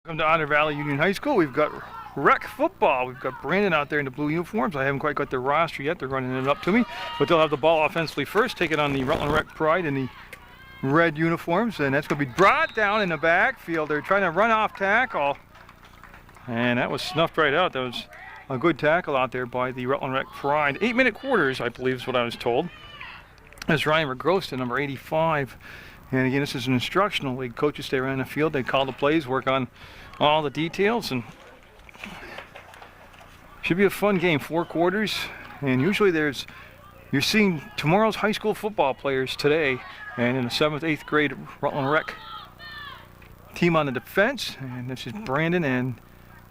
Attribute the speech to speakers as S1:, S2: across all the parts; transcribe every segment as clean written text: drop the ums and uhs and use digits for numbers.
S1: Welcome to Honor Valley Union High School. We've got rec football. We've got Brandon out there in the blue uniforms. I haven't quite got their roster yet. They're running it up to me. But they'll have the ball offensively first, take it on the Rutland Rec Pride in the red uniforms. And that's going to be brought down in the backfield. They're trying to run off tackle. And that was snuffed right out. That was a good tackle out there by the Rutland Rec Pride. 8-minute quarters, I believe is what I was told. That's Ryan Regrosta, number 85. And again, this is an instructional league. Coaches stay around the field. They call the plays, work on all the details, and should be a fun game. 4 quarters, and usually you're seeing tomorrow's high school football players today, and in the 7th, 8th grade Rutland Rec team on the defense. And this is Brandon, and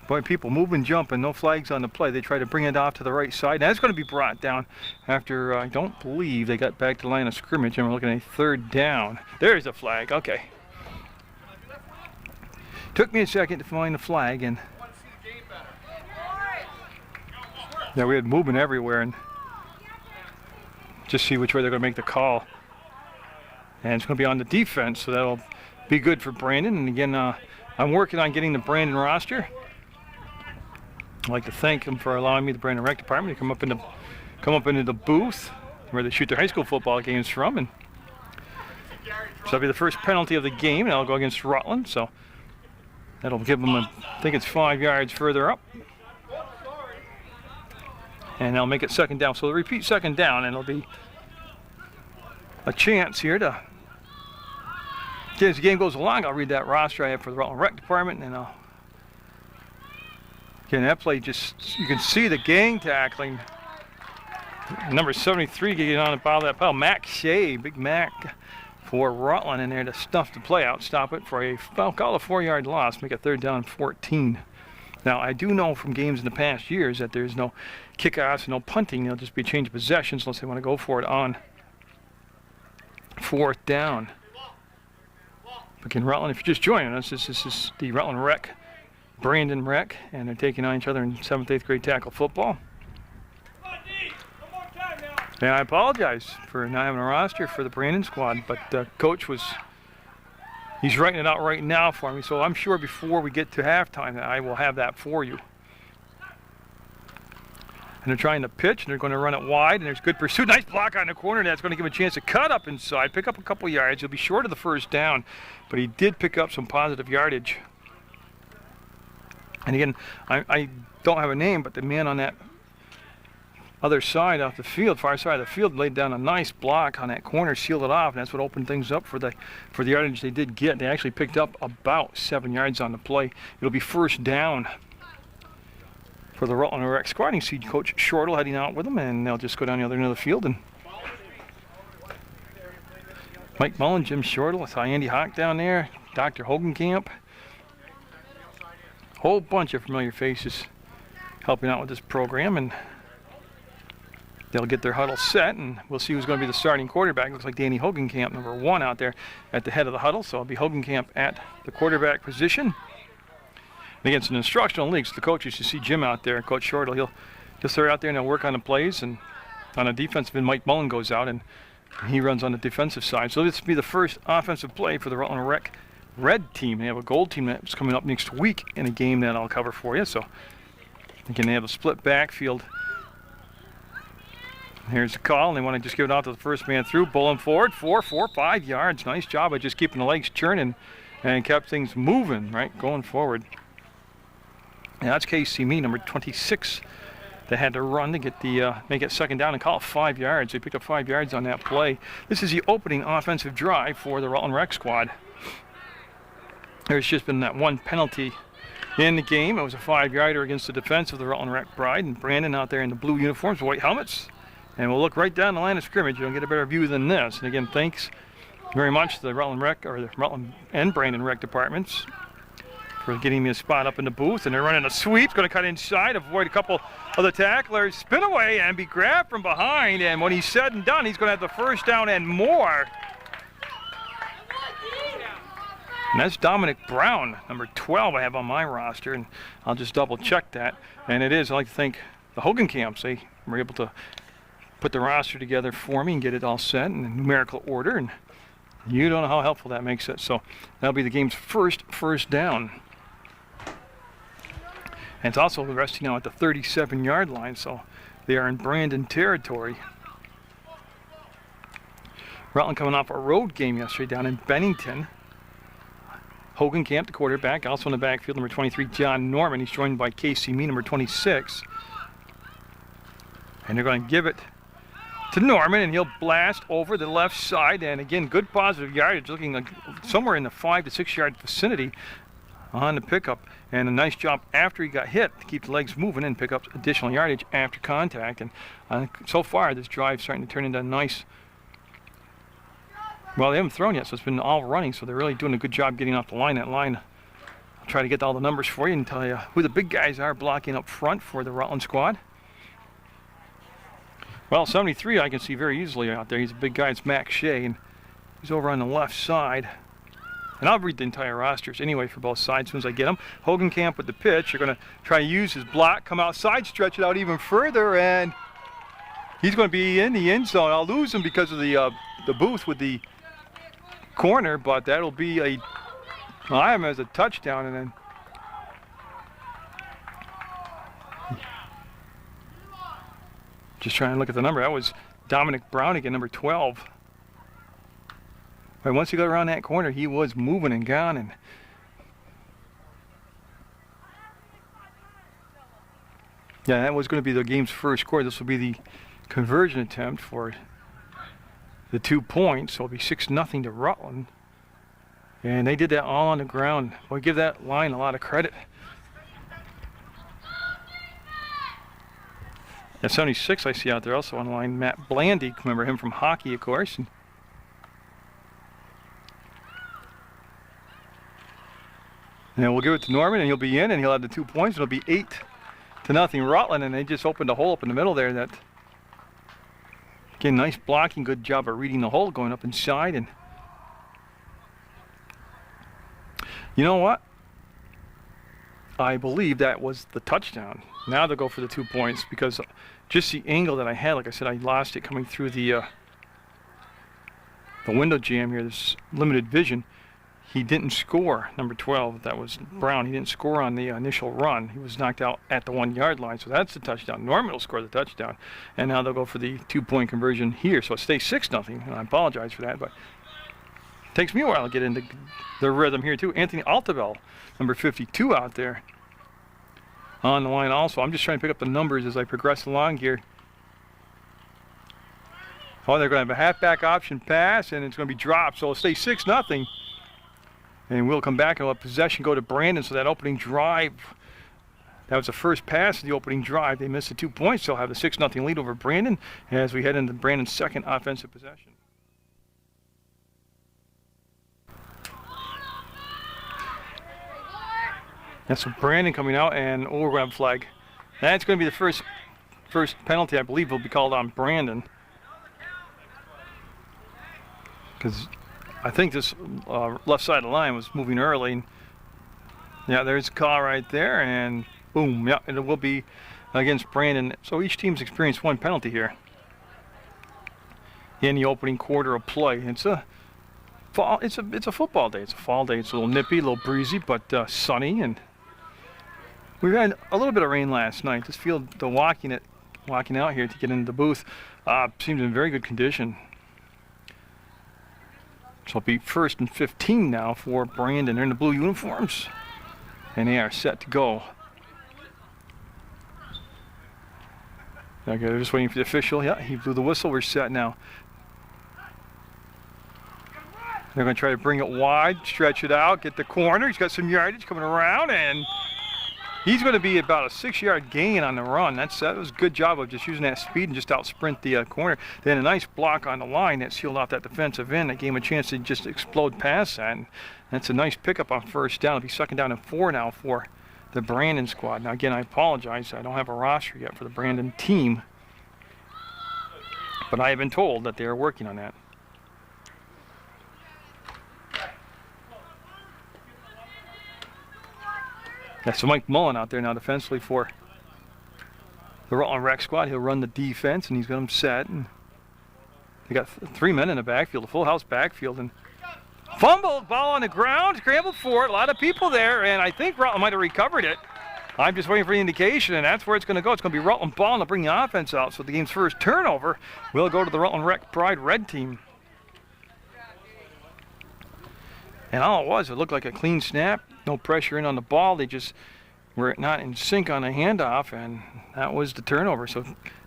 S1: boy, people moving, jumping, no flags on the play. They try to bring it off to the right side. Now it's going to be brought down after I don't believe they got back to the line of scrimmage, and we're looking at a 3rd down. There's a flag. Okay. Took me a second to find the flag, and yeah, we had movement everywhere, and just see which way they're going to make the call. And it's going to be on the defense, so that'll be good for Brandon. And again, I'm working on getting the Brandon roster. I'd like to thank them for allowing me, the Brandon Rec Department, to come up into the booth where they shoot their high school football games from. And so that'll be the first penalty of the game, and I'll go against Rutland. So that'll give them, I think it's 5 yards further up. And they'll make it 2nd down. So they'll repeat 2nd down, and it'll be a chance here to, as the game goes along, I'll read that roster I have for the Rutland Rec Department, and I'll, again, that play just, you can see the gang tackling. Number 73 getting on the bottom of that pile. Mac Shea, Big Mac for Rutland in there to stuff the play out, stop it for I'll call a 4-yard loss, make it 3rd down 14. Now, I do know from games in the past years that there's no kickoffs, no punting. There'll just be a change of possessions unless they want to go for it on 4th down. Again, Rutland, if you're just joining us, this is the Rutland Rec, Brandon Rec, and they're taking on each other in 7th, 8th grade tackle football. And I apologize for not having a roster for the Brandon squad, but Coach he's writing it out right now for me, so I'm sure before we get to halftime that I will have that for you. And they're trying to pitch, and they're going to run it wide, and there's good pursuit. Nice block on the corner. That's going to give him a chance to cut up inside, pick up a couple yards. He'll be short of the 1st down, but he did pick up some positive yardage. And again, I don't have a name, but the man on that other side off the field, far side of the field, laid down a nice block on that corner, sealed it off, and that's what opened things up for the yardage they did get. They actually picked up about 7 yards on the play. It'll be 1st down for the Rutland Rec squad. You see Coach Shortle heading out with them, and they'll just go down the other end of the field. And Mike Mullen, Jim Shortle, I saw Andy Hawk down there, Dr. Hogenkamp. Whole bunch of familiar faces helping out with this program, and they'll get their huddle set, and we'll see who's going to be the starting quarterback. Looks like Danny Hogenkamp, number 1, out there at the head of the huddle. So it'll be Hogenkamp at the quarterback position. And again, it's an instructional league, so the coaches, you see Jim out there, Coach Shortle, he'll throw out there and they'll work on the plays. And on a defensive end, Mike Mullen goes out and he runs on the defensive side. So this will be the first offensive play for the Rutland Rec red team. They have a gold team that's coming up next week in a game that I'll cover for you. So again, they have a split backfield. Here's the call, and they want to just give it out to the first man through. Bowling forward, 5 yards. Nice job of just keeping the legs churning and kept things moving, right, going forward. And that's KC Me, number 26. They had to run to get make it 2nd down and call it 5 yards. They picked up 5 yards on that play. This is the opening offensive drive for the Rutland Rec squad. There's just been that one penalty in the game. It was a 5-yarder against the defense of the Rutland Rec Pride, and Brandon out there in the blue uniforms, white helmets. And we'll look right down the line of scrimmage. You'll get a better view than this. And again, thanks very much to the Rutland Rec, or the Rutland and Brandon Rec departments, for getting me a spot up in the booth. And they're running a sweep. Going to cut inside, avoid a couple of the tacklers, spin away, and be grabbed from behind. And when he's said and done, he's going to have the 1st down and more. And that's Dominic Brown, number 12 I have on my roster, and I'll just double check that. And it is, I'd like to thank the Hogenkamps. They were able to put the roster together for me and get it all set in numerical order, and you don't know how helpful that makes it. So that'll be the game's first down. And it's also resting now at the 37-yard line, so they are in Brandon territory. Rutland coming off a road game yesterday down in Bennington. Hogan Camp, the quarterback, also in the backfield, number 23, John Norman. He's joined by Casey Mee, number 26. And they're going to give it to Norman, and he'll blast over the left side. And again, good positive yardage, looking like somewhere in the 5 to 6 yard vicinity on the pickup. And a nice job after he got hit to keep the legs moving and pick up additional yardage after contact. And so far, this drive's starting to turn into a nice. Well, they haven't thrown yet, so it's been all running, so they're really doing a good job getting off the line. That line, I'll try to get all the numbers for you and tell you who the big guys are blocking up front for the Rutland squad. Well, 73 I can see very easily out there. He's a big guy. It's Max Shea, and he's over on the left side. And I'll read the entire rosters anyway for both sides as soon as I get them. Hogan Camp with the pitch. You're going to try to use his block, come outside, stretch it out even further, and he's going to be in the end zone. I'll lose him because of the booth with the corner, but that'll be a, well, I have him as a touchdown. And then just trying to look at the number. That was Dominic Brown again, number 12. But once he got around that corner, he was moving and gone. And yeah, that was going to be the game's first score. This will be the conversion attempt for the 2 points, so it'll be 6-0 to Rutland. And they did that all on the ground. Well, give that line a lot of credit. At 76 I see out there also on the line, Matt Blandy. Remember him from hockey, of course. And then we'll give it to Norman, and he'll be in, and he'll have the 2 points. It'll be 8-0 Rutland, and they just opened a hole up in the middle there. That, again, nice blocking, good job of reading the hole, going up inside. And you know what? I believe that was the touchdown. Now they'll go for the 2 points because just the angle that I had, like I said, I lost it coming through the window jam here, this limited vision. He didn't score, number 12, that was Brown. He didn't score on the initial run. He was knocked out at the 1 yard line, so that's the touchdown. Norman will score the touchdown, and now they'll go for the 2 point conversion here. So it stays 6-0, and I apologize for that, but it takes me a while to get into the rhythm here too. Anthony Altavell, number 52 out there on the line also. I'm just trying to pick up the numbers as I progress along here. Oh, they're going to have a halfback option pass, and it's going to be dropped, so it'll stay 6-0. And we'll come back and let possession go to Brandon. So that opening drive, that was the first pass of the opening drive. They missed the 2 points. They'll have the 6-0 lead over Brandon as we head into Brandon's second offensive possession. That's Brandon coming out, and overgrab flag. That's going to be the first penalty, I believe, will be called on Brandon. Because I think this left side of the line was moving early. And yeah, there's a call right there, and boom, yeah, and it will be against Brandon. So each team's experienced 1 penalty here in the opening quarter of play. It's a football day. It's a fall day. It's a little nippy, a little breezy, but sunny, and we had a little bit of rain last night. This field, the walking out here to get into the booth, seems in very good condition. So it'll be 1st and 15 now for Brandon. They're in the blue uniforms, and they are set to go. Okay, they're just waiting for the official. Yeah, he blew the whistle. We're set now. They're going to try to bring it wide, stretch it out, get the corner. He's got some yardage coming around, and he's going to be about a 6-yard gain on the run. That was a good job of just using that speed and just out sprint the corner. Then a nice block on the line that sealed off that defensive end. That gave him a chance to just explode past that. And that's a nice pickup on first down. It'll be 2nd down and 4 now for the Brandon squad. Now again, I apologize. I don't have a roster yet for the Brandon team, but I have been told that they are working on that. That's Mike Mullen out there now defensively for the Rutland Rec squad. He'll run the defense, and he's got them set. And they got 3 men in the backfield, a full house backfield. And fumbled, ball on the ground, scrambled for it. A lot of people there, and I think Rutland might have recovered it. I'm just waiting for the indication, and that's where it's going to go. It's going to be Rutland ball, and they'll bring the offense out. So the game's first turnover will go to the Rutland Rec Pride red team. And all it looked like a clean snap. No pressure in on the ball. They just were not in sync on the handoff, and that was the turnover. So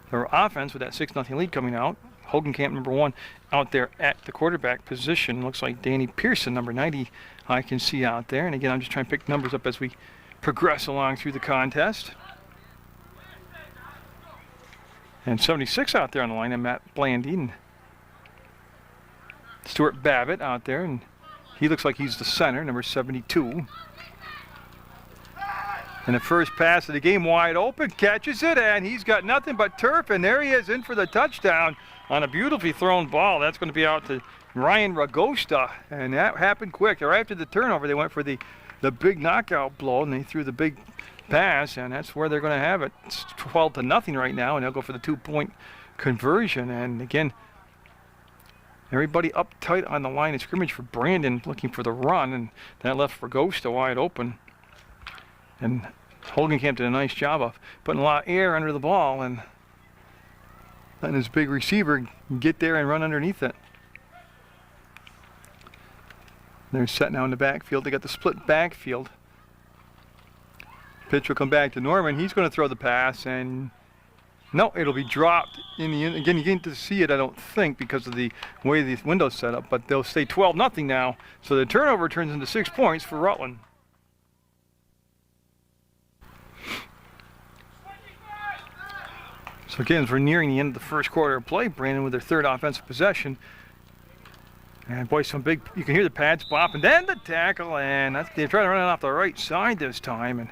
S1: their offense with that 6-0 lead coming out. Hogan Camp number 1 out there at the quarterback position. Looks like Danny Pearson, number 90, I can see out there. And again, I'm just trying to pick numbers up as we progress along through the contest. And 76 out there on the line, and Matt Blandy and Stuart Babbitt out there, and he looks like he's the center, number 72. And the first pass of the game wide open, catches it, and he's got nothing but turf, and there he is in for the touchdown on a beautifully thrown ball. That's going to be out to Ryan Ragosta, and that happened quick. Right after the turnover, they went for the big knockout blow, and they threw the big pass, and that's where they're going to have it. It's 12-0 right now, and they'll go for the 2-point conversion. And again, everybody up tight on the line of scrimmage for Brandon, looking for the run, and that left Ragosta wide open. And Hogan Camp did a nice job of putting a lot of air under the ball and letting his big receiver get there and run underneath it. They're set now in the backfield. They got the split backfield. Pitch will come back to Norman. He's going to throw the pass, and no, it'll be dropped in the end. Again, you get to see it, I don't think, because of the way the window's set up, but they'll stay 12-0 now. So the turnover turns into 6 points for Rutland. So again, as we're nearing the end of the first quarter of play, Brandon with their third offensive possession. And boy, some big, you can hear the pads pop, and then the tackle, and they're trying to run it off the right side this time. And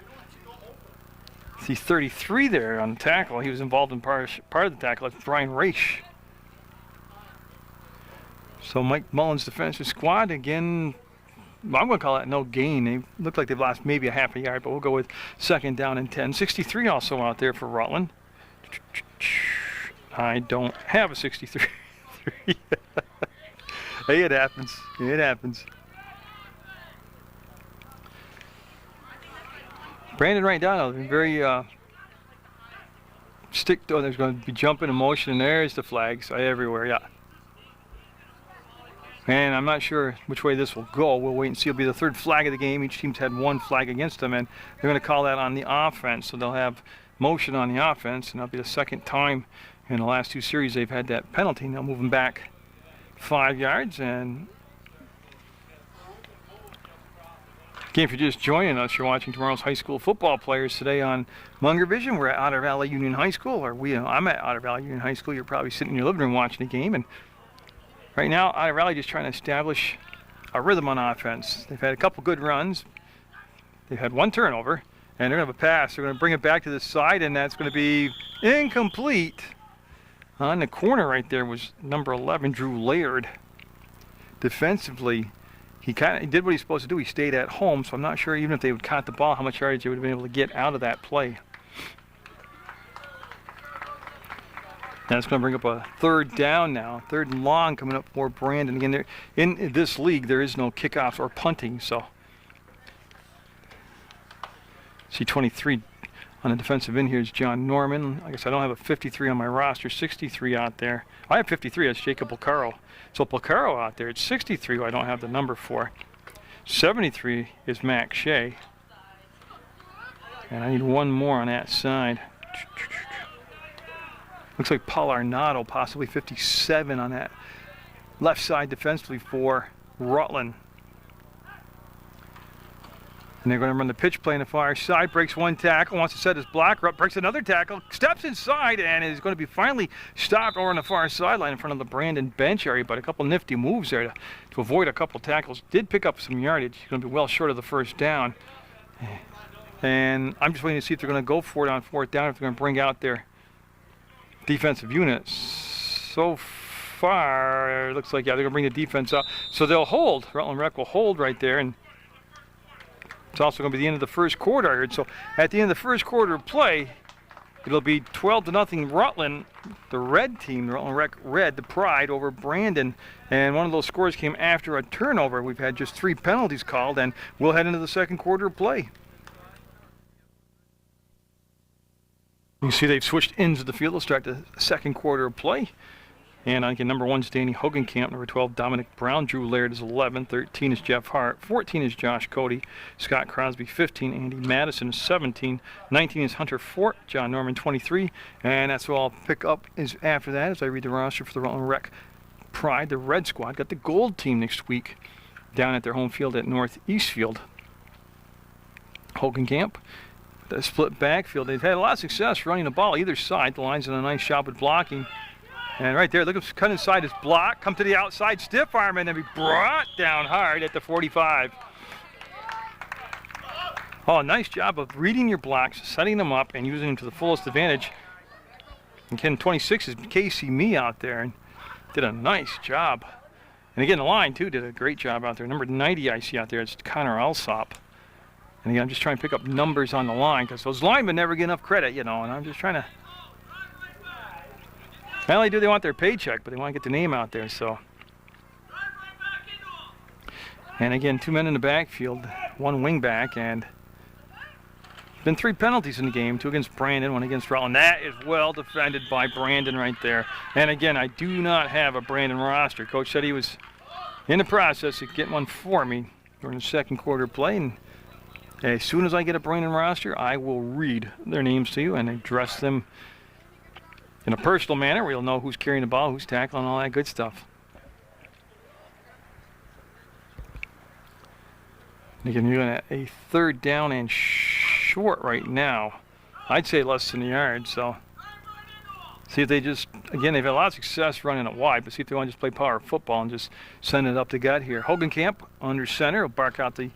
S1: see 33 there on the tackle. He was involved in part of the tackle. That's Brian Raish. So Mike Mullins' defensive squad, again, I'm going to call that no gain. They look like they've lost maybe a half a yard, but we'll go with 2nd down and 10. 63 also out there for Rutland. I don't have a 63. Hey, it happens. It happens. Brandon right down, very there's going to be jumping in motion, and there's the flags everywhere, yeah. And I'm not sure which way this will go. We'll wait and see. It'll be the 3rd flag of the game. Each team's had 1 flag against them, and they're going to call that on the offense. So they'll have motion on the offense, and that'll be the 2nd time in the last 2 series they've had that penalty. Now moving back 5 yards. And again, if you're just joining us, you're watching tomorrow's high school football players today on Munger Vision. We're at Otter Valley Union High School, or I'm at Otter Valley Union High School. You're probably sitting in your living room watching the game, and right now Otter Valley just trying to establish a rhythm on offense. They've had a couple good runs. They've had 1 turnover, and they're going to have a pass. They're going to bring it back to the side, and that's going to be incomplete. On the corner right there was number 11, Drew Laird. Defensively, he did what he's supposed to do. He stayed at home, so I'm not sure even if they would caught the ball, how much yardage they would have been able to get out of that play. That's going to bring up a 3rd down now. 3rd and long coming up for Brandon. Again, in this league, there is no kickoffs or punting, so. See 23 on the defensive end here is John Norman. I guess I don't have a 53 on my roster. 63 out there. I have 53. That's Jacob Placaro. So Placaro out there. It's 63 who I don't have the number for. 73 is Mac Shea. And I need 1 more on that side. Looks like Paul Arnado, possibly 57 on that left side defensively for Rutland. And they're going to run the pitch play on the far side. Breaks 1 tackle, wants to set his blocker up, breaks another tackle, steps inside, and is going to be finally stopped over on the far sideline in front of the Brandon bench area. But a couple nifty moves there to avoid a couple tackles. Did pick up some yardage. He's going to be well short of the 1st down. And I'm just waiting to see if they're going to go for it on 4th down, if they're going to bring out their defensive units. So far, it looks like, yeah, they're going to bring the defense up. So they'll hold. Rutland Rec will hold right there, and it's also going to be the end of the first quarter. So at the end of the first quarter of play, it'll be 12-0 Rutland, the red team, the Rutland Rec Red, the Pride, over Brandon. And one of those scores came after a turnover. We've had just 3 penalties called, and we'll head into the 2nd quarter of play. You can see they've switched ends of the field. They'll start the second quarter of play. And again, number 1 is Danny Hogenkamp. Number 12, Dominic Brown. Drew Laird is 11. 13 is Jeff Hart. 14 is Josh Cody. Scott Crosby, 15. Andy Madison is 17. 19 is Hunter Fort. John Norman, 23. And that's what I'll pick up is after that as I read the roster for the Rutland Rec Pride. The Red Squad got the gold team next week down at their home field at North Eastfield. Hogenkamp, the split backfield. They've had a lot of success running the ball either side. The line's in a nice job with blocking. And right there, look at him cut inside his block, come to the outside, stiff arm, and then be brought down hard at the 45. Oh, nice job of reading your blocks, setting them up, and using them to the fullest advantage. And again, 26 is Casey Mee out there, and did a nice job. And again, the line, too, did a great job out there. Number 90 I see out there, it's Connor Alsop. And again, I'm just trying to pick up numbers on the line, because those linemen never get enough credit, you know, and I'm just trying to... Not only do they want their paycheck, but they want to get the name out there, so. And again, 2 men in the backfield, 1 wing back, and been 3 penalties in the game, 2 against Brandon, 1 against Rutland. That is well defended by Brandon right there. And again, I do not have a Brandon roster. Coach said he was in the process of getting one for me during the second quarter play, and as soon as I get a Brandon roster, I will read their names to you and address them in a personal manner where you'll know who's carrying the ball, who's tackling, all that good stuff. And again, you're going at a 3rd down and short right now. I'd say less than a yard, so see if they just, again, they've had a lot of success running it wide, but see if they want to just play power football and just send it up the gut here. Hogenkamp under center will bark out the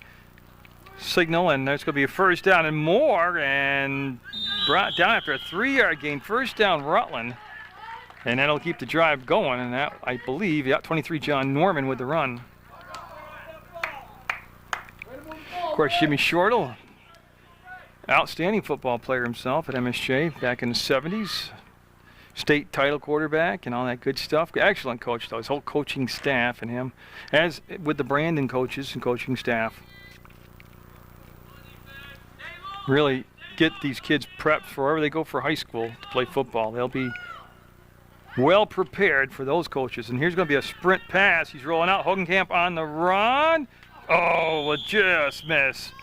S1: signal, and there's going to be a 1st down and more, and brought down after a 3-yard gain. 1st down Rutland, and that'll keep the drive going, and that, I believe, yeah, 23 John Norman with the run. Of course, Jimmy Shortle, outstanding football player himself at MSJ back in the 70s. State title quarterback and all that good stuff. Excellent coach, though. His whole coaching staff and him, as with the Brandon coaches and coaching staff. Really get these kids prepped for wherever they go for high school to play football. They'll be well prepared for those coaches. And here's going to be a sprint pass. He's rolling out. Hogenkamp on the run. Oh, just miss.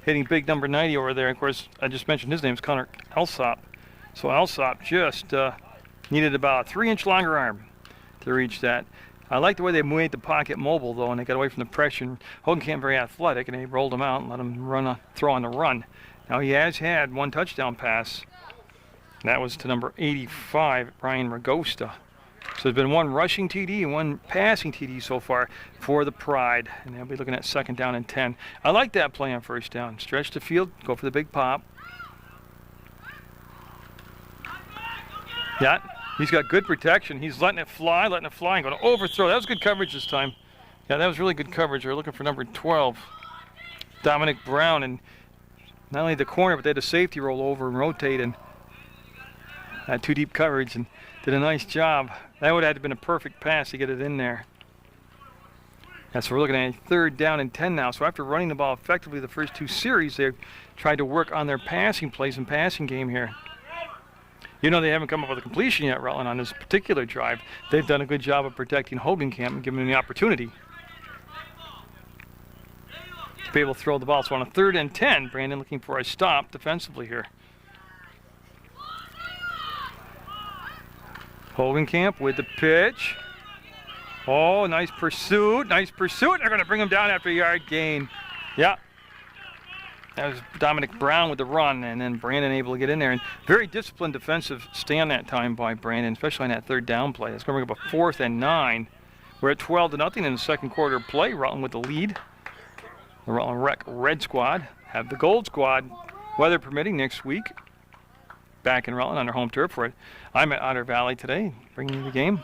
S1: Hitting big number 90 over there. Of course, I just mentioned his name is Connor Alsop. So Alsop just needed about a 3-inch longer arm to reach that. I like the way they made the pocket mobile, though, and they got away from the pressure. And Hogenkamp very athletic, and they rolled him out and let him run throw on the run. Now, he has had 1 touchdown pass. That was to number 85, Brian Ragosta. So there's been 1 rushing TD and 1 passing TD so far for the Pride. And they'll be looking at 2nd down and 10. I like that play on 1st down. Stretch the field, go for the big pop. Yeah, he's got good protection. He's letting it fly, and going to overthrow. That was good coverage this time. Yeah, that was really good coverage. They're looking for number 12, Dominic Brown. And not only the corner, but they had a safety roll over and rotate and had 2 deep coverage and did a nice job. That would have been a perfect pass to get it in there. Yeah, so we're looking at a 3rd down and 10 now. So after running the ball effectively the first 2 series, they've tried to work on their passing plays and passing game here. You know, they haven't come up with a completion yet, Rutland, on this particular drive. They've done a good job of protecting Hogenkamp and giving him the opportunity to be able to throw the ball. So on a 3rd and 10, Brandon looking for a stop defensively here. Hogenkamp with the pitch. Oh, nice pursuit, nice pursuit. They're going to bring him down after a yard gain. Yeah. That was Dominic Brown with the run, and then Brandon able to get in there. And very disciplined defensive stand that time by Brandon, especially on that 3rd down play. That's going to bring up a 4th and 9. We're at 12-0 in the second quarter play. Rutland with the lead. The Rutland Rec Red Squad have the Gold Squad, weather permitting, next week. Back in Rutland on their home turf for it. I'm at Otter Valley today, bringing you the game.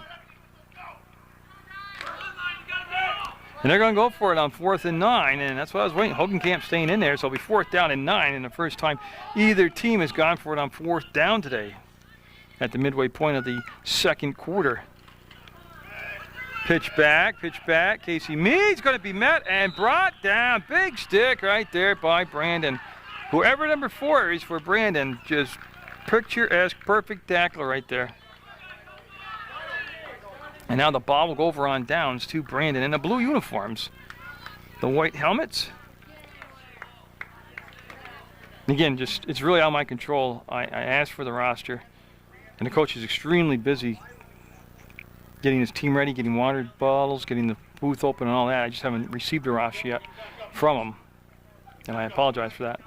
S1: And they're going to go for it on 4th and 9, and that's what I was waiting. Hogenkamp staying in there, so it'll be 4th down and 9, and the first time either team has gone for it on 4th down today at the midway point of the second quarter. Pitch back, Casey Mead's going to be met and brought down. Big stick right there by Brandon. Whoever number 4 is for Brandon just Picturesque, perfect tackle right there. And now the ball will go over on downs to Brandon in the blue uniforms. The white helmets. Again, it's really out of my control. I asked for the roster, and the coach is extremely busy getting his team ready, getting water bottles, getting the booth open and all that. I just haven't received a roster yet from him, and I apologize for that.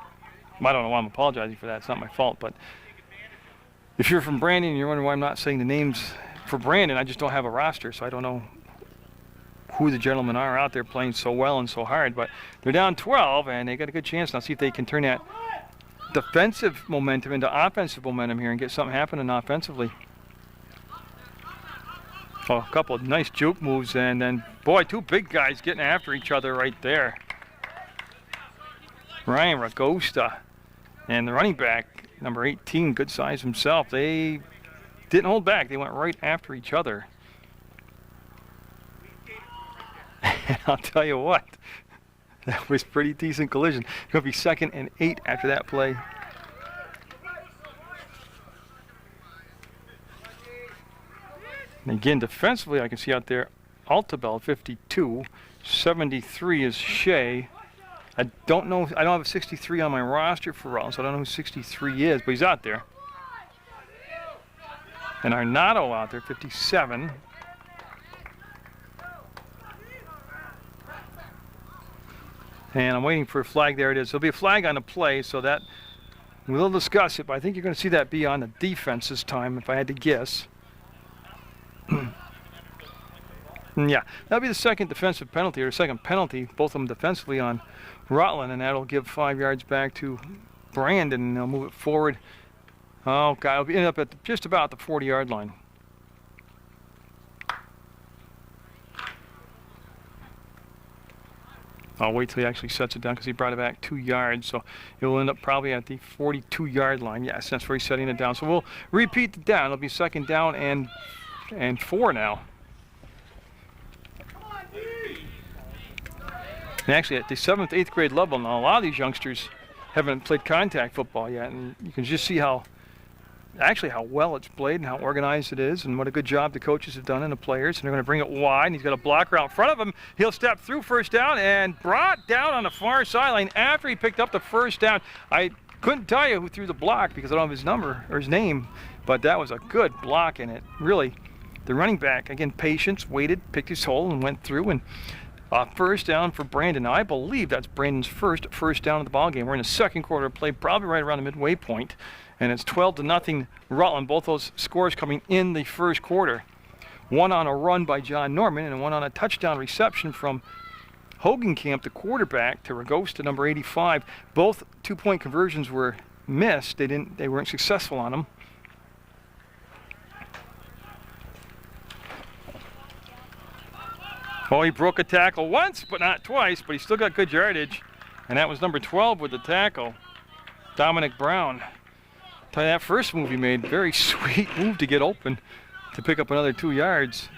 S1: I don't know why I'm apologizing for that. It's not my fault, but if you're from Brandon and you're wondering why I'm not saying the names for Brandon, I just don't have a roster, so I don't know who the gentlemen are out there playing so well and so hard. But they're down 12, and they got a good chance now. See if they can turn that defensive momentum into offensive momentum here and get something happening offensively. Oh, a couple of nice juke moves, and then, boy, two big guys getting after each other right there. Ryan Ragosta and the running back, number 18, good size himself. They didn't hold back. They went right after each other. And I'll tell you what, that was pretty decent collision. It's going to be 2nd and 8 after that play. And again, defensively, I can see out there, Altabel 52, 73 is Shea. I don't have a 63 on my roster for Rutland, so I don't know who 63 is, but he's out there. And Arnado out there, 57. And I'm waiting for a flag. There it is. There'll be a flag on the play, so that we'll discuss it, but I think you're going to see that be on the defense this time, if I had to guess. Yeah, that'll be the second defensive penalty, or second penalty, both of them defensively on Rutland, and that'll give 5 yards back to Brandon, and they'll move it forward. Oh, God, it'll end up at just about the 40-yard line. I'll wait till he actually sets it down because he brought it back 2 yards, so it will end up probably at the 42-yard line. Yes, that's where he's setting it down. So we'll repeat the down. It'll be 2nd down and 4 now. And actually, at the 7th, 8th grade level now, a lot of these youngsters haven't played contact football yet, and you can just see how well it's played and how organized it is, and what a good job the coaches have done and the players. And they're going to bring it wide, and he's got a blocker out in front of him. He'll step through 1st down and brought down on the far sideline after he picked up the 1st down. I couldn't tell you who threw the block because I don't have his number or his name, but that was a good block, and it really, the running back, again, patience, waited, picked his hole, and went through. And 1st down for Brandon. Now, I believe that's Brandon's first down of the ball game. We're in the 2nd quarter of play, probably right around the midway point, and it's 12-0 Rutland. Both those scores coming in the 1st quarter. One on a run by John Norman, and one on a touchdown reception from Hogenkamp, the quarterback, to Ragosta, number 85. Both 2-point conversions were missed. They weren't successful on them. Oh, he broke a tackle once, but not twice, but he still got good yardage. And that was number 12 with the tackle, Dominic Brown. Tell you, that first move he made, very sweet move to get open to pick up another 2 yards.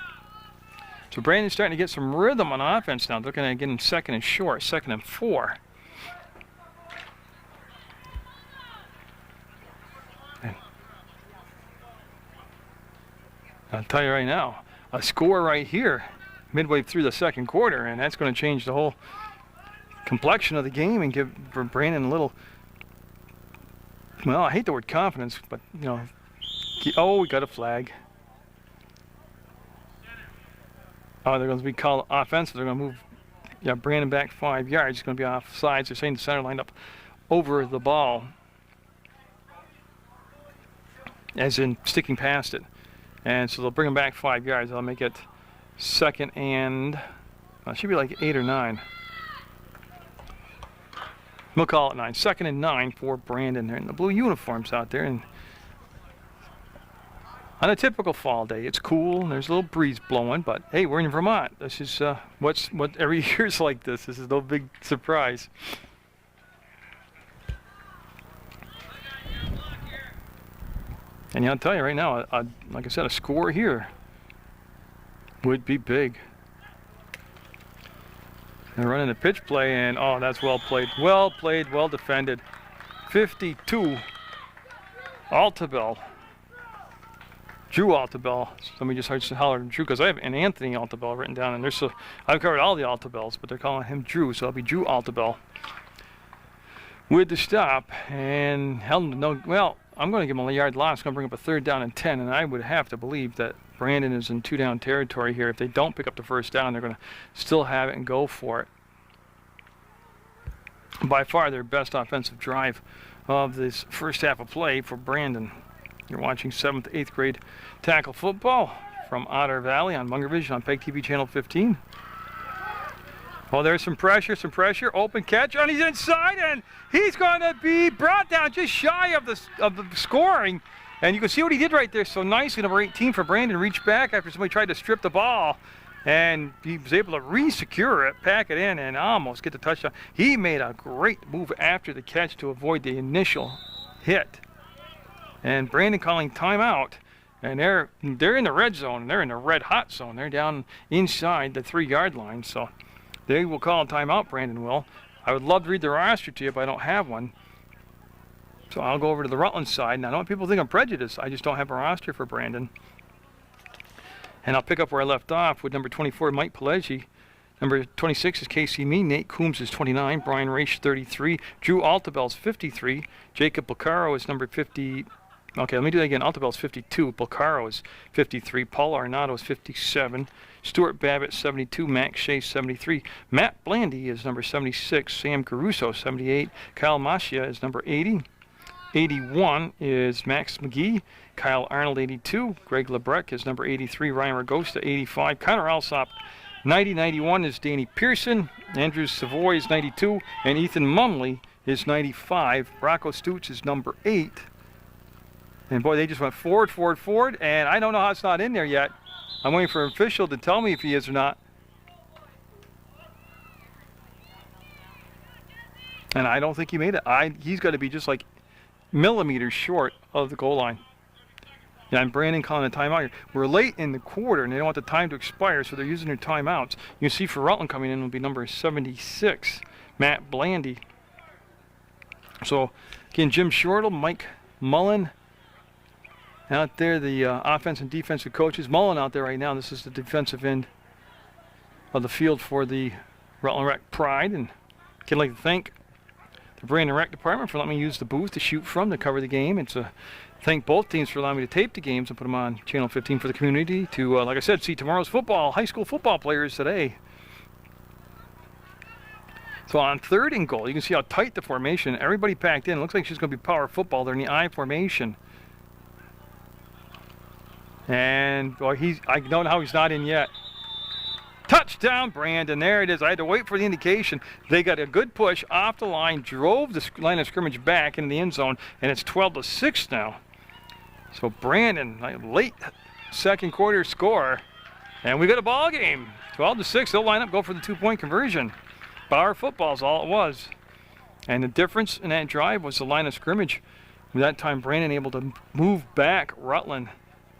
S1: So Brandon's starting to get some rhythm on offense now. Looking at getting 2nd and short, 2nd and 4. And I'll tell you right now, a score right here, midway through the 2nd quarter, and that's going to change the whole complexion of the game and give Brandon a little, well, I hate the word confidence, but, you know, oh, we got a flag. Oh, they're going to be called offensive. They're going to move Brandon back 5 yards. It's going to be off sides. They're saying the center lined up over the ball, as in sticking past it. And so they'll bring him back 5 yards. They'll make it 2nd and, it should be like 8 or 9. We'll call it 9. 2nd and 9 for Brandon. They're in the blue uniforms out there. And on a typical fall day, it's cool and there's a little breeze blowing, but hey, we're in Vermont. This is what every year's like this. This is no big surprise. And I'll tell you right now, like I said, a score here would be big. They're running a pitch play, and oh, that's well played. Well played, well defended. 52 Altabell. Drew Altabell. Somebody just heard holler Drew because I have an Anthony Altabell written down, and I've covered all the Altabells, but they're calling him Drew, so it'll be Drew Altabell with the stop. And well, I'm going to give him a yard loss. I'm going to bring up a 3rd down and 10, and I would have to believe that Brandon is in 2-down territory here. If they don't pick up the 1st down, they're going to still have it and go for it. By far their best offensive drive of this first half of play for Brandon. You're watching 7th, 8th grade tackle football from Otter Valley on Munger Vision on PEGTV channel 15. Well, there's some pressure, open catch, and he's inside, and he's going to be brought down just shy of the scoring. And you can see what he did right there so nicely. Number 18 for Brandon reached back after somebody tried to strip the ball, and he was able to re-secure it, pack it in, and almost get the touchdown. He made a great move after the catch to avoid the initial hit. And Brandon calling timeout, and they're in the red zone, and they're in the red hot zone. They're down inside the 3-yard line, so they will call a timeout. Brandon will. I would love to read the roster to you, but I don't have one. So I'll go over to the Rutland side. Now, I don't want people to think I'm prejudiced. I just don't have a roster for Brandon. And I'll pick up where I left off with number 24, Mike Pileggi. Number 26 is Casey Mee. Nate Coombs is 29. Brian Raish, 33. Drew Altabell's 53. Jacob Bacaro is number 50. Okay, let me do that again. Altabell's 52. Bacaro is 53. Paul Arnado is 57. Stuart Babbitt, 72. Max Shea, 73. Matt Blandy is number 76. Sam Caruso, 78. Kyle Maschia is number 80. 81 is Max McGee. Kyle Arnold, 82. Greg Lebrecq is number 83. Ryan Ragosta, 85. Connor Alsop, 90. 91 is Danny Pearson. Andrew Savoy is 92. And Ethan Mumley is 95. Rocco Stoots is number 8. And boy, they just went forward, and I don't know how it's not in there yet. I'm waiting for an official to tell me if he is or not. And I don't think he made it. He's got to be just like millimeters short of the goal line. Yeah, and Brandon calling a timeout here. We're late in the quarter, and they don't want the time to expire, so they're using their timeouts. You can see for Rutland coming in will be number 76, Matt Blandy. So, again, Jim Shortle, Mike Mullen out there, the offense and defensive coaches. Mullen out there right now. This is the defensive end of the field for the Rutland Rec Pride. And I'd like to thank the Brandon Rec Department for letting me use the booth to shoot from to cover the game, and to thank both teams for allowing me to tape the games and put them on Channel 15 for the community to, like I said, see tomorrow's football, high school football players today. So on 3rd and goal, you can see how tight the formation, everybody packed in. It looks like she's going to be power football. They're in the I formation. And boy, I don't know how he's not in yet. Touchdown, Brandon. There it is. I had to wait for the indication. They got a good push off the line, drove the line of scrimmage back into the end zone, and it's 12-6 now. So Brandon, late 2nd quarter score, and we got a ball game. 12-6. They'll line up, go for the 2-point conversion. Power football is all it was. And the difference in that drive was the line of scrimmage. With that time, Brandon able to move back Rutland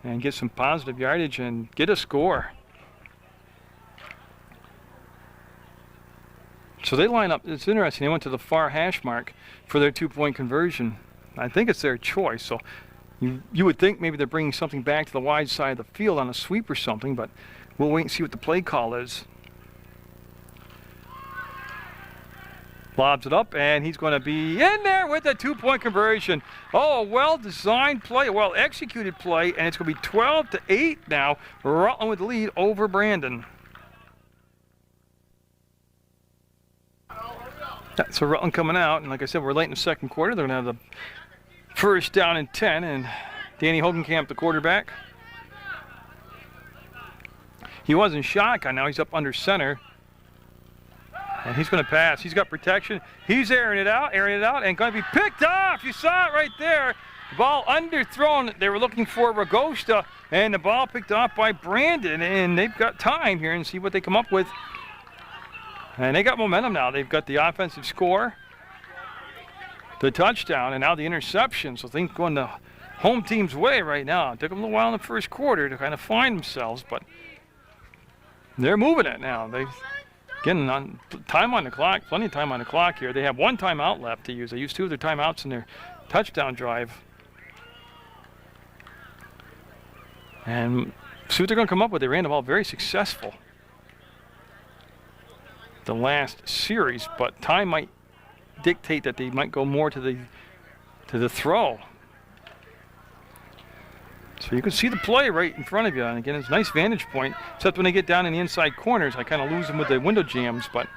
S1: and get some positive yardage and get a score. So they line up. It's interesting. They went to the far hash mark for their 2-point conversion. I think it's their choice. So you would think maybe they're bringing something back to the wide side of the field on a sweep or something, but we'll wait and see what the play call is. Lobs it up, and he's going to be in there with a 2-point conversion. Oh, well-designed play, well-executed play, and it's going to be 12-8 now. Rutland with the lead over Brandon. So Rutland coming out, and like I said, we're late in the 2nd quarter. They're going to have the 1st down and 10, and Danny Hogenkamp, the quarterback. He was in shotgun. Now he's up under center. And he's going to pass. He's got protection. He's airing it out, and going to be picked off. You saw it right there. The ball underthrown. They were looking for Ragosta, and the ball picked off by Brandon. And they've got time here and see what they come up with. And they got momentum now. They've got the offensive score, the touchdown, and now the interception. So things going the home team's way right now. It took them a little while in the 1st quarter to kind of find themselves, but they're moving it now. They've getting on time on the clock, plenty of time on the clock here. They have 1 timeout left to use. They used 2 of their timeouts in their touchdown drive. And see what they're going to come up with. They ran the ball very successful the last series, but time might dictate that they might go more to the throw. So you can see the play right in front of you. And again, it's a nice vantage point, except when they get down in the inside corners, I kind of lose them with the window jams. But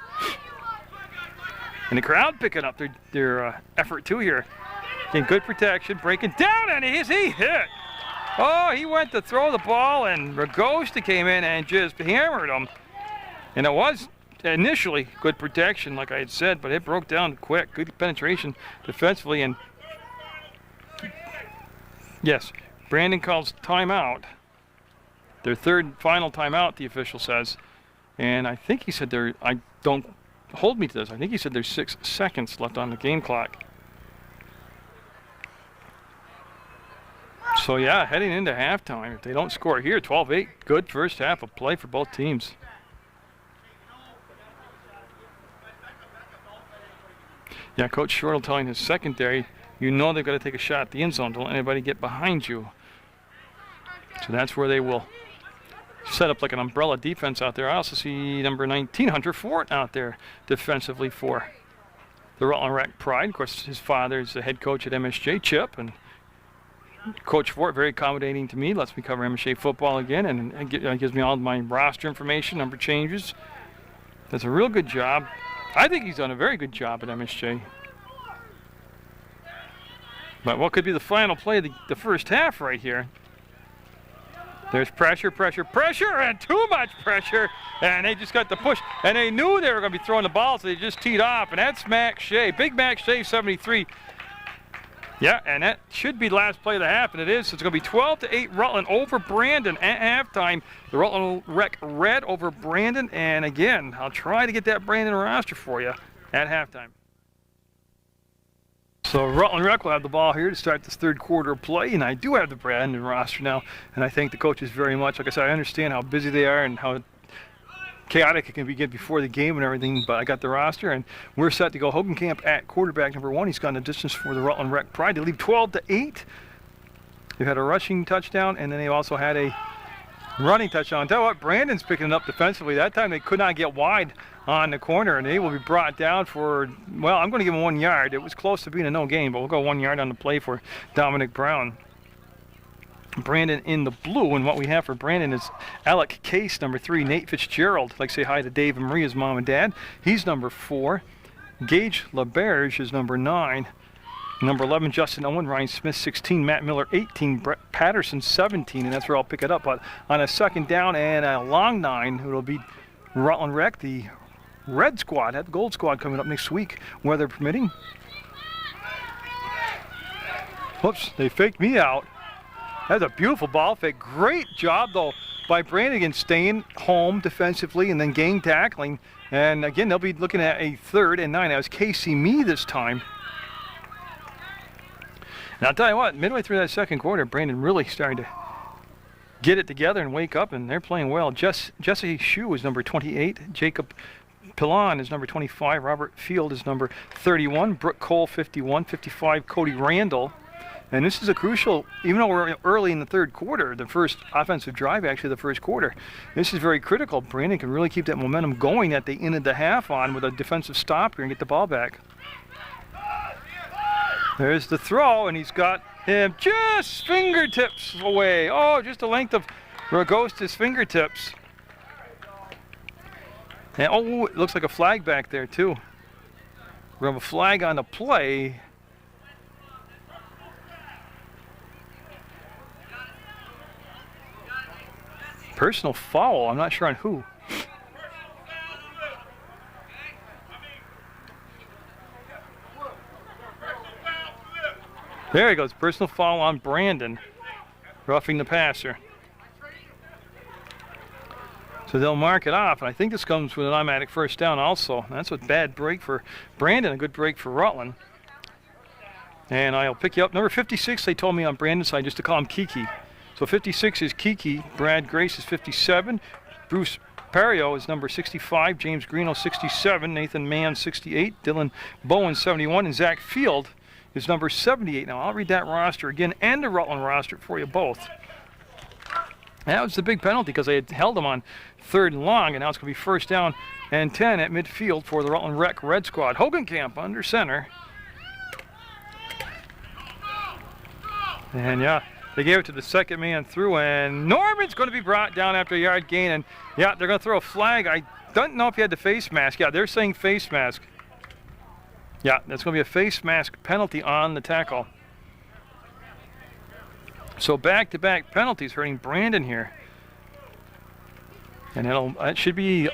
S1: and the crowd picking up their effort too here. Again, good protection, breaking down, and he hit. Oh, he went to throw the ball, and Ragosta came in and just hammered him. And it was initially good protection, like I had said, but it broke down quick. Good penetration defensively, and yes, Brandon calls timeout. Their third final timeout, the official says. And I think he said I don't hold me to this, I think he said there's 6 seconds left on the game clock. So yeah, heading into halftime, if they don't score here, 12-8, good first half of play for both teams. Yeah, Coach Shortle telling his secondary, you know they've got to take a shot at the end zone. Don't let anybody get behind you. So that's where they will set up like an umbrella defense out there. I also see number 19, Hunter Fort, out there defensively for the Rutland Rec Pride. Of course, his father is the head coach at MSJ, Chip, and Coach Fort, very accommodating to me, lets me cover MSJ football again, and gives me all my roster information, number changes. Does a real good job. I think he's done a very good job at MSJ. But what could be the final play of the first half right here? There's pressure, and too much pressure, and they just got the push. And they knew they were going to be throwing the ball, so they just teed off, and that's Max Shea. Big Max Shea, 73. Yeah, and that should be the last play of the half, and it is. So it's going to be 12-8 Rutland over Brandon at halftime. The Rutland Rec Red over Brandon, and again, I'll try to get that Brandon roster for you at halftime. So Rutland Rec will have the ball here to start this third quarter of play, and I do have the Brandon roster now, and I thank the coaches very much. Like I said, I understand how busy they are and how chaotic it can be before the game and everything, but I got the roster, and we're set to go. Hogenkamp at quarterback number 1. He's gone the distance for the Rutland Rec Pride. They lead 12-8. They've had a rushing touchdown, and then they've also had a running touchdown. Tell you what, Brandon's picking it up defensively. That time they could not get wide on the corner, and they will be brought down for, well, I'm going to give them 1 yard. It was close to being a no gain, but we'll go 1 yard on the play for Dominic Brown. Brandon in the blue, and what we have for Brandon is Alec Case, number 3, Nate Fitzgerald. I'd like to say hi to Dave and Maria's mom and dad. He's number 4. Gage LaBerge is number 9. Number 11, Justin Owen. Ryan Smith, 16. Matt Miller, 18. Brett Patterson, 17. And that's where I'll pick it up. But on a second down and a long 9, it'll be Rutland Rec, the Red Squad, the Gold Squad coming up next week, weather permitting. Whoops, they faked me out. That's a beautiful ball fake. Great job, though, by Brandon, staying home defensively and then gang tackling. And again, they'll be looking at a 3rd and 9. That was Casey Mee this time. And I'll tell you what, midway through that second quarter, Brandon really started to get it together and wake up, and they're playing well. Jesse Shue is number 28. Jacob Pilon is number 25. Robert Field is number 31. Brooke Cole, 51. 55, Cody Randall. And this is a crucial, even though we're early in the third quarter, the first offensive drive, actually the first quarter, this is very critical. Brandon can really keep that momentum going that they ended the half on with a defensive stop here and get the ball back. There's the throw, and he's got him just fingertips away. Oh, just the length of Ragosta's fingertips. And oh, it looks like a flag back there too. We have a flag on the play. Personal foul, I'm not sure on who. There he goes, personal foul on Brandon, roughing the passer. So they'll mark it off, and I think this comes with an automatic first down also. That's a bad break for Brandon, a good break for Rutland. And I'll pick you up. Number 56, they told me on Brandon's side just to call him Kiki. So 56 is Kiki, Brad Grace is 57, Bruce Perio is number 65, James Greeno 67, Nathan Mann 68, Dylan Bowen 71, and Zach Field is number 78. Now I'll read that roster again and the Rutland roster for you both. That was the big penalty because they had held him on 3rd and long, and now it's going to be 1st down and 10 at midfield for the Rutland Rec Red Squad. Hogenkamp under center. And yeah, they gave it to the second man through, and Norman's going to be brought down after a yard gain. And yeah, they're going to throw a flag. I don't know if he had the face mask. Yeah, they're saying face mask. Yeah, that's going to be a face mask penalty on the tackle. So back-to-back penalties hurting Brandon here. And that should be,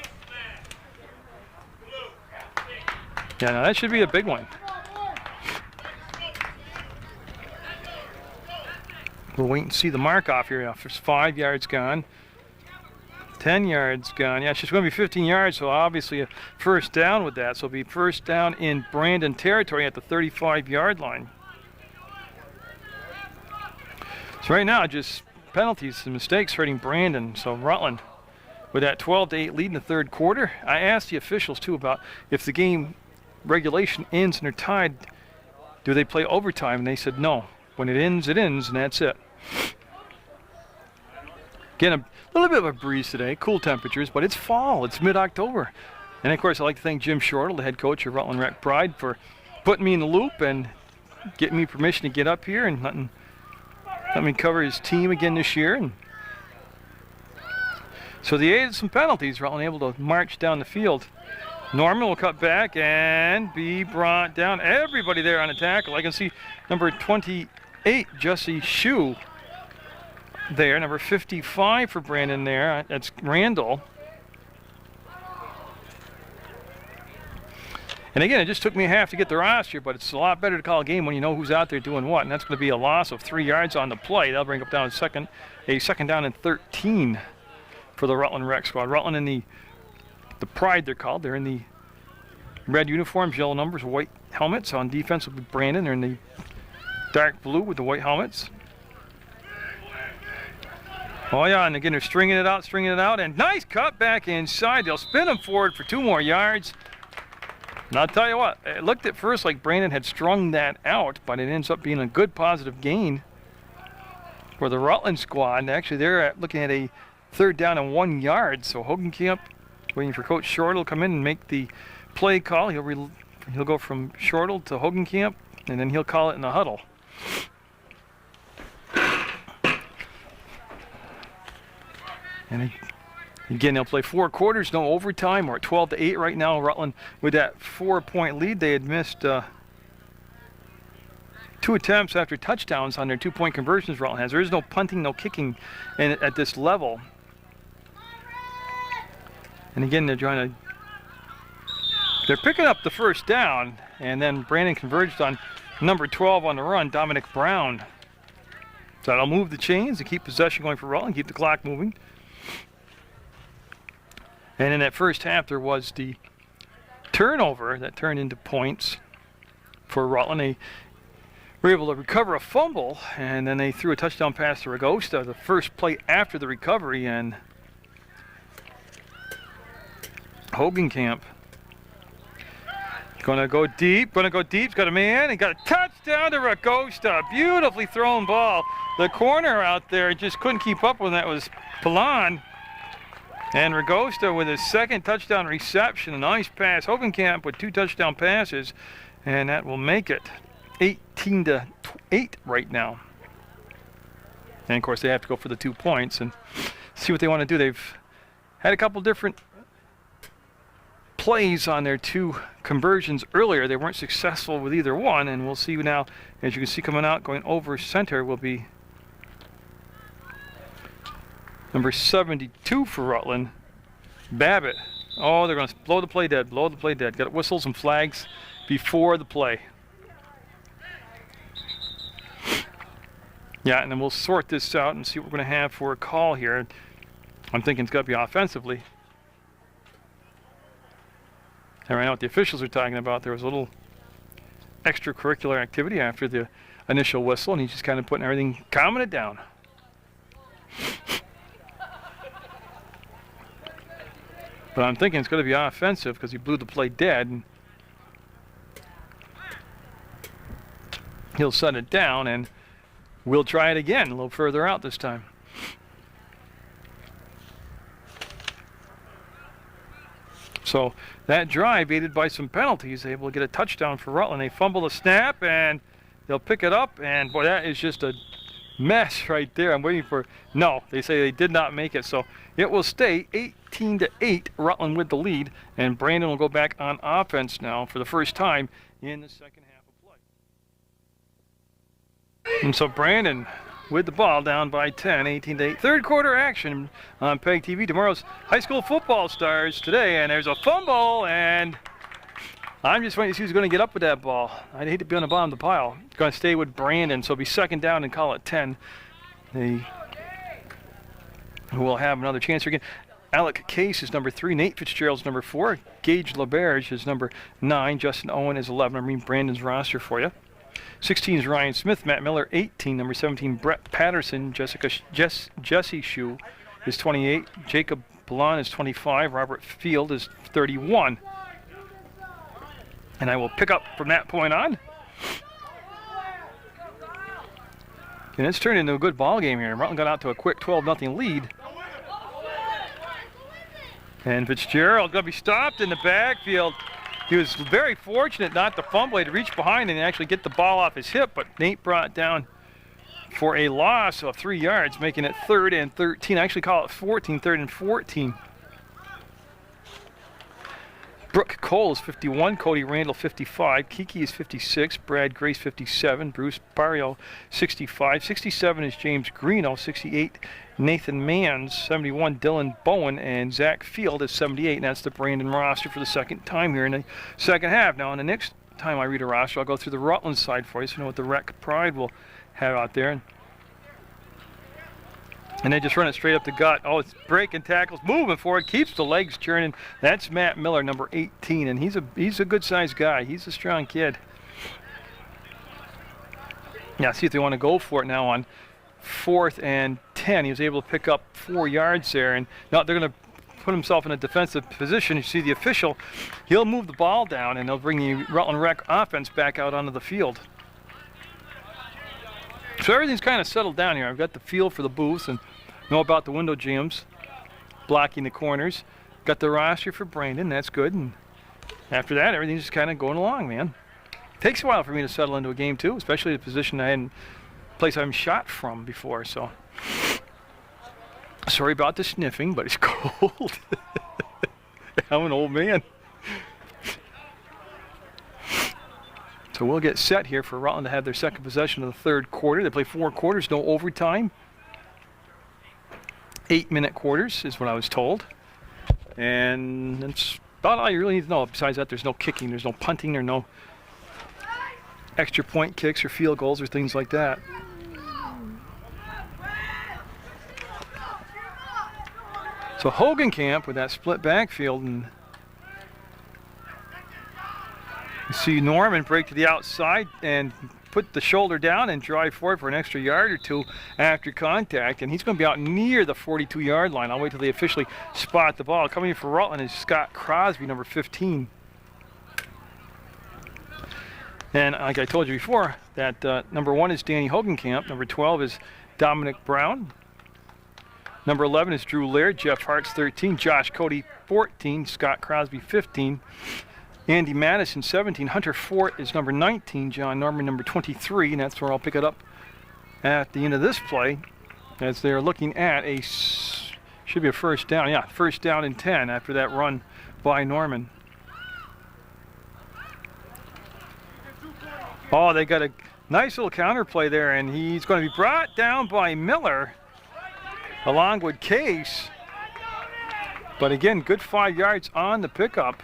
S1: yeah, no, that should be a big one. We'll wait and see the mark off here. Yeah, there's 5 yards gone. 10 yards gone. Yeah, it's just going to be 15 yards, so obviously a 1st down with that. So it'll be 1st down in Brandon territory at the 35-yard line. So right now, just penalties and mistakes hurting Brandon. So Rutland with that 12-8 lead in the 3rd quarter. I asked the officials too about if the game regulation ends and they're tied, do they play overtime? And they said no. When it ends, and that's it. Again, a little bit of a breeze today, cool temperatures, but it's fall. It's mid-October. And of course, I'd like to thank Jim Shortle, the head coach of Rutland Rec Pride, for putting me in the loop and getting me permission to get up here and let me cover his team again this year. And so they added some penalties. Rutland able to march down the field. Norman will cut back and be brought down. Everybody there on the tackle. I can see number 28, Jesse Shue, there. Number 55 for Brandon there. That's Randall. And again, it just took me a half to get the roster, but it's a lot better to call a game when you know who's out there doing what. And that's going to be a loss of 3 yards on the play. That'll bring up down a second down and 13 for the Rutland Rec Squad. Rutland in the Pride, they're called. They're in the red uniforms, yellow numbers, white helmets. On defense will be Brandon. They're in the dark blue with the white helmets. Oh yeah, and again, they're stringing it out, and nice cut back inside. They'll spin him forward for 2 more yards. And I'll tell you what, it looked at first like Brandon had strung that out, but it ends up being a good positive gain for the Rutland squad. Actually, they're looking at a 3rd down and 1 yard. So Hogenkamp waiting for Coach Shortle to come in and make the play call. He'll go from Shortle to Hogenkamp, and then he'll call it in the huddle. And again, they'll play 4 quarters, no overtime. We're at 12-8 right now. Rutland with that 4-point lead. They had missed 2 attempts after touchdowns on their 2-point conversions Rutland has. There is no punting, no kicking at this level. And again, they're picking up the 1st down, and then Brandon converged on number 12 on the run, Dominic Brown. So that'll move the chains and keep possession going for Rutland, keep the clock moving. And in that first half, there was the turnover that turned into points for Rutland. They were able to recover a fumble, and then they threw a touchdown pass to Ragosta, the first play after the recovery, and Hogenkamp gonna go deep, he's got a man, and got a touchdown to Ragosta. Beautifully thrown ball. The corner out there just couldn't keep up when that was Pilon. And Ragosta with his 2nd touchdown reception. A nice pass. Hogenkamp with 2 touchdown passes, and that will make it 18-8 right now. And of course, they have to go for the 2 points and see what they want to do. They've had a couple different plays on their 2 conversions earlier. They weren't successful with either one, and we'll see now. As you can see, coming out, going over center will be number 72 for Rutland, Babbitt. Oh, they're going to blow the play dead, Got whistles and flags before the play. Yeah, and then we'll sort this out and see what we're going to have for a call here. I'm thinking it's got to be offensively. And right now what the officials are talking about, there was a little extracurricular activity after the initial whistle, and he's just kind of putting everything, calming it down. But I'm thinking it's going to be offensive because he blew the play dead. And he'll set it down, and we'll try it again a little further out this time. So that drive, aided by some penalties, able to get a touchdown for Rutland. They fumble the snap, and they'll pick it up, and boy, that is just a mess right there. I'm waiting for, no, they say they did not make it, so it will stay 18-8, Rutland with the lead, and Brandon will go back on offense now for the first time in the second half of play. And so Brandon with the ball, down by 10, 18-8. Third quarter action on PEGTV. Tomorrow's high school football starts today, and there's a fumble, and I'm just waiting to see who's going to get up with that ball. I'd hate to be on the bottom of the pile. It's going to stay with Brandon, so it'll be second down and call it 10. They will have another chance here again. Alec Case is number 3. Nate Fitzgerald's number 4. Gage LaBerge is number 9. Justin Owen is 11. I'm reading Brandon's roster for you. 16 is Ryan Smith. Matt Miller, 18. Number 17, Brett Patterson. Jesse Shue is 28. Jacob Ballon is 25. Robert Field is 31. And I will pick up from that point on. And it's turned into a good ball game here. Rutland got out to a quick 12-0 lead. And Fitzgerald going to be stopped in the backfield. He was very fortunate not to fumble. He had to reach behind and actually get the ball off his hip, but Nate brought it down for a loss of 3 yards, making it 3rd and 13. I actually call it 14, 3rd and 14. Brooke Cole is 51, Cody Randall 55, Kiki is 56, Brad Grace 57, Bruce Barrio 65, 67 is James Greeno, 68 Nathan Manns, 71 Dylan Bowen, and Zach Field is 78, and that's the Brandon roster for the second time here in the second half. Now, in the next time I read a roster, I'll go through the Rutland side for you so you know what the Rec Pride will have out there. And they just run it straight up the gut. Oh, it's breaking tackles, moving forward, keeps the legs churning. That's Matt Miller, number 18, and he's a good-sized guy. He's a strong kid. Now, see if they want to go for it now on 4th and 10. He was able to pick up 4 yards there, and now they're going to put himself in a defensive position. You see the official, he'll move the ball down, and they'll bring the Rutland Rec offense back out onto the field. So everything's kind of settled down here. I've got the feel for the booths and know about the window jams, blocking the corners. Got the roster for Brandon, that's good. And after that, everything's just kind of going along, man. Takes a while for me to settle into a game too, especially the position place I haven't shot from before. So sorry about the sniffing, but it's cold. I'm an old man. So we'll get set here for Rutland to have their second possession of the third quarter. They play 4 quarters, no overtime. 8-minute quarters is what I was told. And that's about all you really need to know. Besides that, there's no kicking, there's no punting, there's no extra point kicks or field goals or things like that. So Hogan Camp with that split backfield, and you see Norman break to the outside and put the shoulder down and drive forward for an extra yard or 2 after contact, and he's going to be out near the 42-yard line. I'll wait till they officially spot the ball. Coming in for Rutland is Scott Crosby, number 15. And like I told you before, that number 1 is Danny Hogenkamp, number 12 is Dominic Brown, number 11 is Drew Laird, Jeff Hart's 13, Josh Cody 14, Scott Crosby 15, Andy Madison 17, Hunter Fort is number 19, John Norman number 23, and that's where I'll pick it up at the end of this play as they're looking at should be a first down. Yeah, first down and 10 after that run by Norman. Oh, they got a nice little counter play there, and he's going to be brought down by Miller along with Case. But again, good 5 yards on the pickup.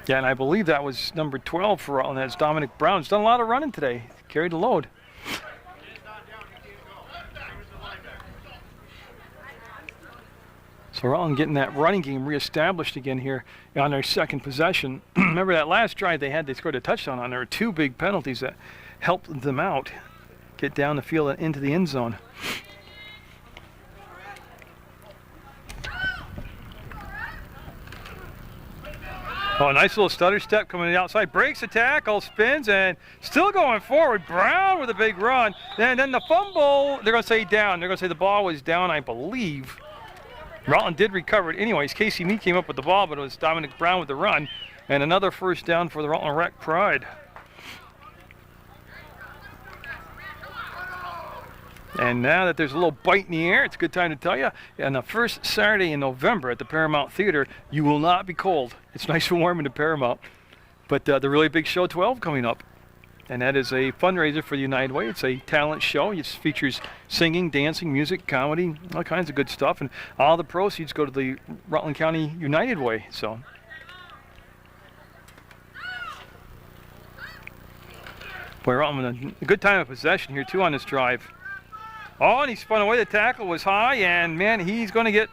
S1: Yeah, and I believe that was number 12 for Rutland. That's Dominic Brown. He's done a lot of running today. Carried the load. So Rutland getting that running game reestablished again here on their second possession. Remember that last drive they scored a touchdown on. There were 2 big penalties that helped them out get down the field and into the end zone. Oh, nice little stutter step coming to the outside. Breaks the tackle, spins, and still going forward. Brown with a big run. Then the fumble, they're going to say down. They're going to say the ball was down, I believe. Rutland did recover it anyways. Casey Mead came up with the ball, but it was Dominic Brown with the run. And another first down for the Rutland Rec Pride. And now that there's a little bite in the air, it's a good time to tell you, on the first Saturday in November at the Paramount Theater, you will not be cold. It's nice and warm in the Paramount. But the really big show 12 coming up. And that is a fundraiser for the United Way. It's a talent show. It features singing, dancing, music, comedy, all kinds of good stuff. And all the proceeds go to the Rutland County United Way. So, boy, Rutland, a good time of possession here, too, on this drive. Oh, and he spun away. The tackle was high, and, man, he's going to get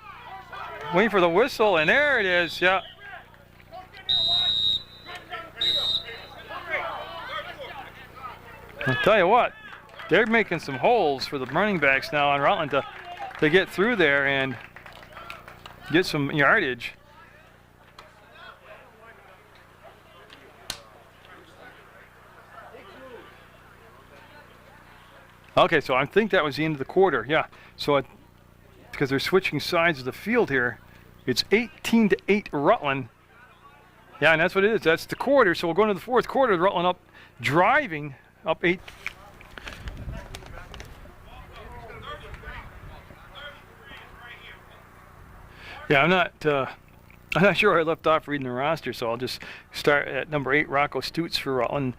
S1: waiting for the whistle. And there it is, yeah. I'll tell you what, they're making some holes for the running backs now on Rutland to get through there and get some yardage. Okay, so I think that was the end of the quarter, yeah. So because they're switching sides of the field here, it's 18-8 Rutland. Yeah, and that's what it is. That's the quarter. So we'll go into the fourth quarter. Rutland up driving. Up 8. Yeah, I'm not sure where I left off reading the roster, so I'll just start at number 8, Rocco Stutz for Rutland.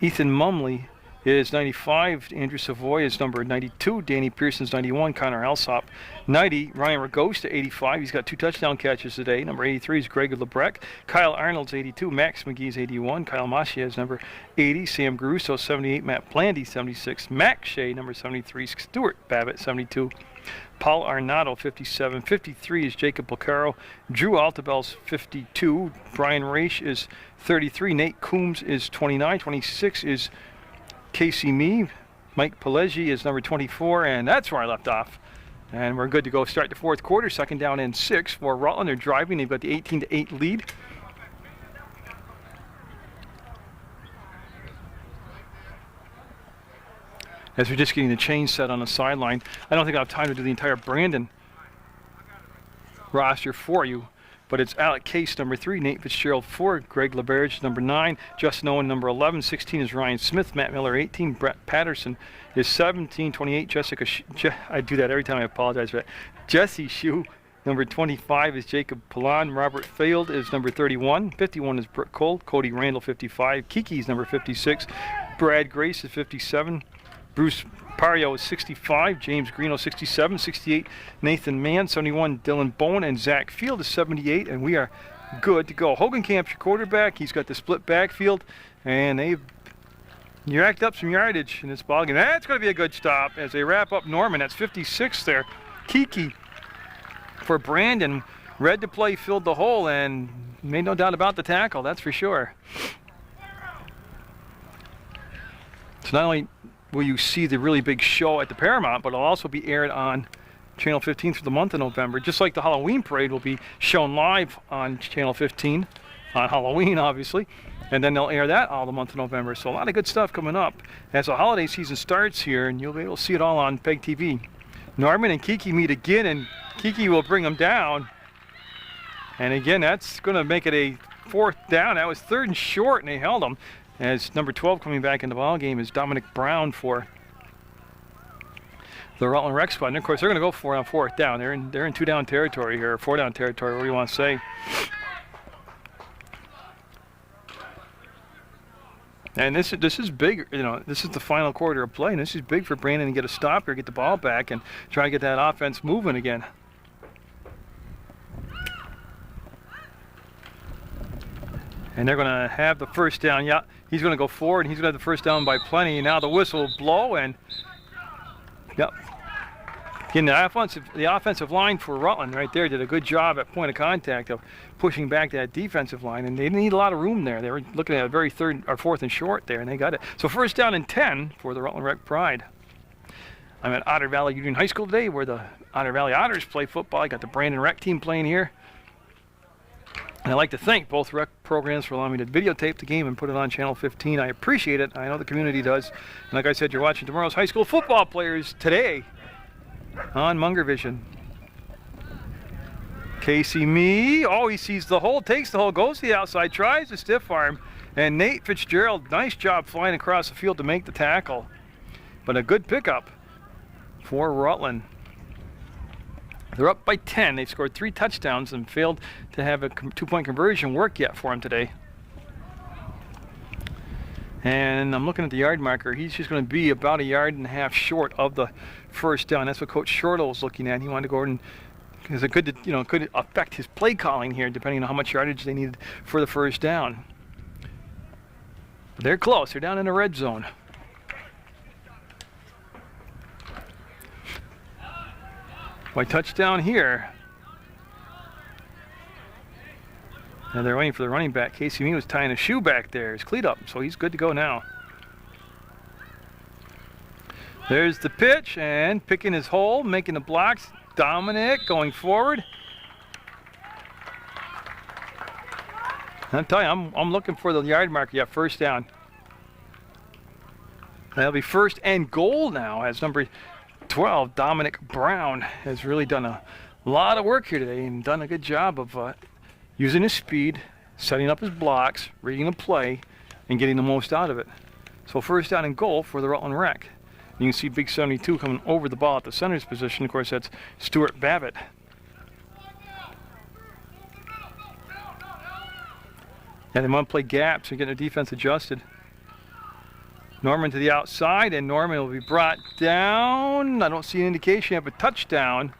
S1: Ethan Mumley is 95. Andrew Savoy is number 92. Danny Pearson's 91. Connor Alsop 90. Ryan Ragosta 85. He's got 2 touchdown catches today. Number 83 is Greg Lebrecht. Kyle Arnold's 82. Max McGee's 81. Kyle Maschia is number 80. Sam Garuso 78. Matt Blandy 76. Max Shea number 73. Stuart Babbitt 72. Paul Arnado 57. 53 is Jacob Placaro. Drew Altabel's 52. Brian Raish is 33. Nate Coombs is 29. 26 is Casey Mee. Mike Pelleggi is number 24, and that's where I left off. And we're good to go start the fourth quarter. Second down and 6 for Rutland. They're driving. They've got the 18-8 lead. As we're just getting the chain set on the sideline. I don't think I have time to do the entire Brandon roster for you. But it's Alec Case, number 3, Nate Fitzgerald, 4, Greg LeBerge, number 9, Justin Owen, number 11, 16 is Ryan Smith, Matt Miller, 18, Brett Patterson is 17, 28, Jessica, I do that every time, I apologize for that, Jesse Shue, number 25 is Jacob Pilon, Robert Field is number 31, 51 is Brooke Cole, Cody Randall, 55, Kiki's number 56, Brad Grace is 57, Bruce Pario is 65, James Greeno 67, 68, Nathan Mann 71, Dylan Bowen, and Zach Field is 78, and we are good to go. Hogan Camp's your quarterback. He's got the split backfield, and they've racked up some yardage in this ballgame. That's going to be a good stop as they wrap up Norman. That's 56 there. Kiki for Brandon. Read the play, filled the hole, and made no doubt about the tackle, that's for sure. So not only will you see the really big show at the Paramount, but it'll also be aired on Channel 15 for the month of November, just like the Halloween parade will be shown live on Channel 15 on Halloween, obviously, and then they'll air that all the month of November. So a lot of good stuff coming up as the holiday season starts here, and you'll be able to see it all on PEGTV. Norman and Kiki meet again, and Kiki will bring them down. And again, that's going to make it a fourth down. That was 3rd and short, and they held them. As number 12 coming back in the ball game is Dominic Brown for the Rutland Rec squad. And of course, they're going to go for it on 4th down. They're in 2-down territory here, 4-down territory, whatever you want to say. And this is big. You know, this is the final quarter of play, and this is big for Brandon to get a stop here, get the ball back, and try to get that offense moving again. And they're going to have the first down. Yeah, he's going to go forward, and he's going to have the first down by plenty. And now the whistle will blow, and yep. Again, the offensive line for Rutland right there did a good job at point of contact of pushing back that defensive line, and they didn't need a lot of room there. They were looking at a very 4th and short there, and they got it. So first down and 10 for the Rutland Rec Pride. I'm at Otter Valley Union High School today, where the Otter Valley Otters play football. I got the Brandon Rec team playing here. And I'd like to thank both rec programs for allowing me to videotape the game and put it on Channel 15. I appreciate it. I know the community does. And like I said, you're watching tomorrow's high school football players today on Munger Vision. Casey Mee, oh, he sees the hole, takes the hole, goes to the outside, tries the stiff arm, and Nate Fitzgerald, nice job flying across the field to make the tackle. But a good pickup for Rutland. They're up by 10. They've scored 3 touchdowns and failed to have a 2-point conversion work yet for him today. And I'm looking at the yard marker. He's just going to be about 1.5 yards short of the first down. That's what Coach Shortle was looking at. He wanted to go over and, because it could, could affect his play calling here, depending on how much yardage they needed for the first down. But they're close. They're down in the red zone. By touchdown here. And they're waiting for the running back. Casey Mee was tying a shoe back there, his cleat up, so he's good to go now. There's the pitch, and picking his hole, making the blocks. Dominic going forward. I'll tell you, I'm looking for the yard marker. Yeah, first down. That'll be first and goal now, as number 12, Dominic Brown, has really done a lot of work here today and done a good job of using his speed, setting up his blocks, reading the play, and getting the most out of it. So first down and goal for the Rutland Rec. You can see Big 72 coming over the ball at the center's position. Of course, that's Stuart Babbitt. And they want to play gaps and get their defense adjusted. Norman to the outside, and Norman will be brought down. I don't see an indication of a touchdown.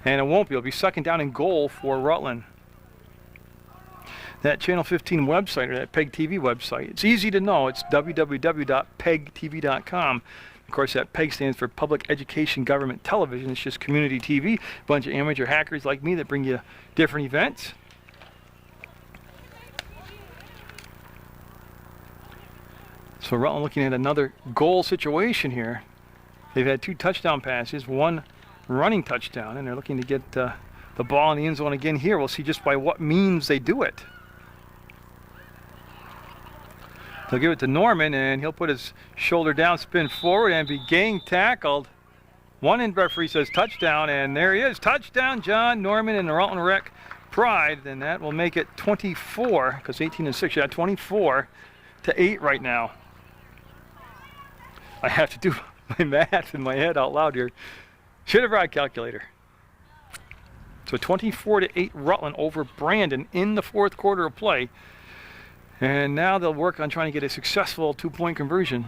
S1: And it won't be. It'll be second down and goal for Rutland. That Channel 15 website, or that PEGTV website, it's easy to know. It's www.pegtv.com. Of course, that PEG stands for Public Education Government Television. It's just community TV. A bunch of amateur hackers like me that bring you different events. So Rutland looking at another goal situation here. They've had 2 touchdown passes, 1 running touchdown, and they're looking to get the ball in the end zone again here. We'll see just by what means they do it. They'll give it to Norman, and he'll put his shoulder down, spin forward, and be gang tackled. One end referee says touchdown, and there he is. Touchdown, John Norman in the Rutland Rec Pride, and that will make it 24, because 18-6, yeah, 24-8 right now. I have to do my math in my head out loud here. Should have brought a calculator. So 24-8 Rutland over Brandon in the 4th quarter of play. And now they'll work on trying to get a successful 2-point conversion.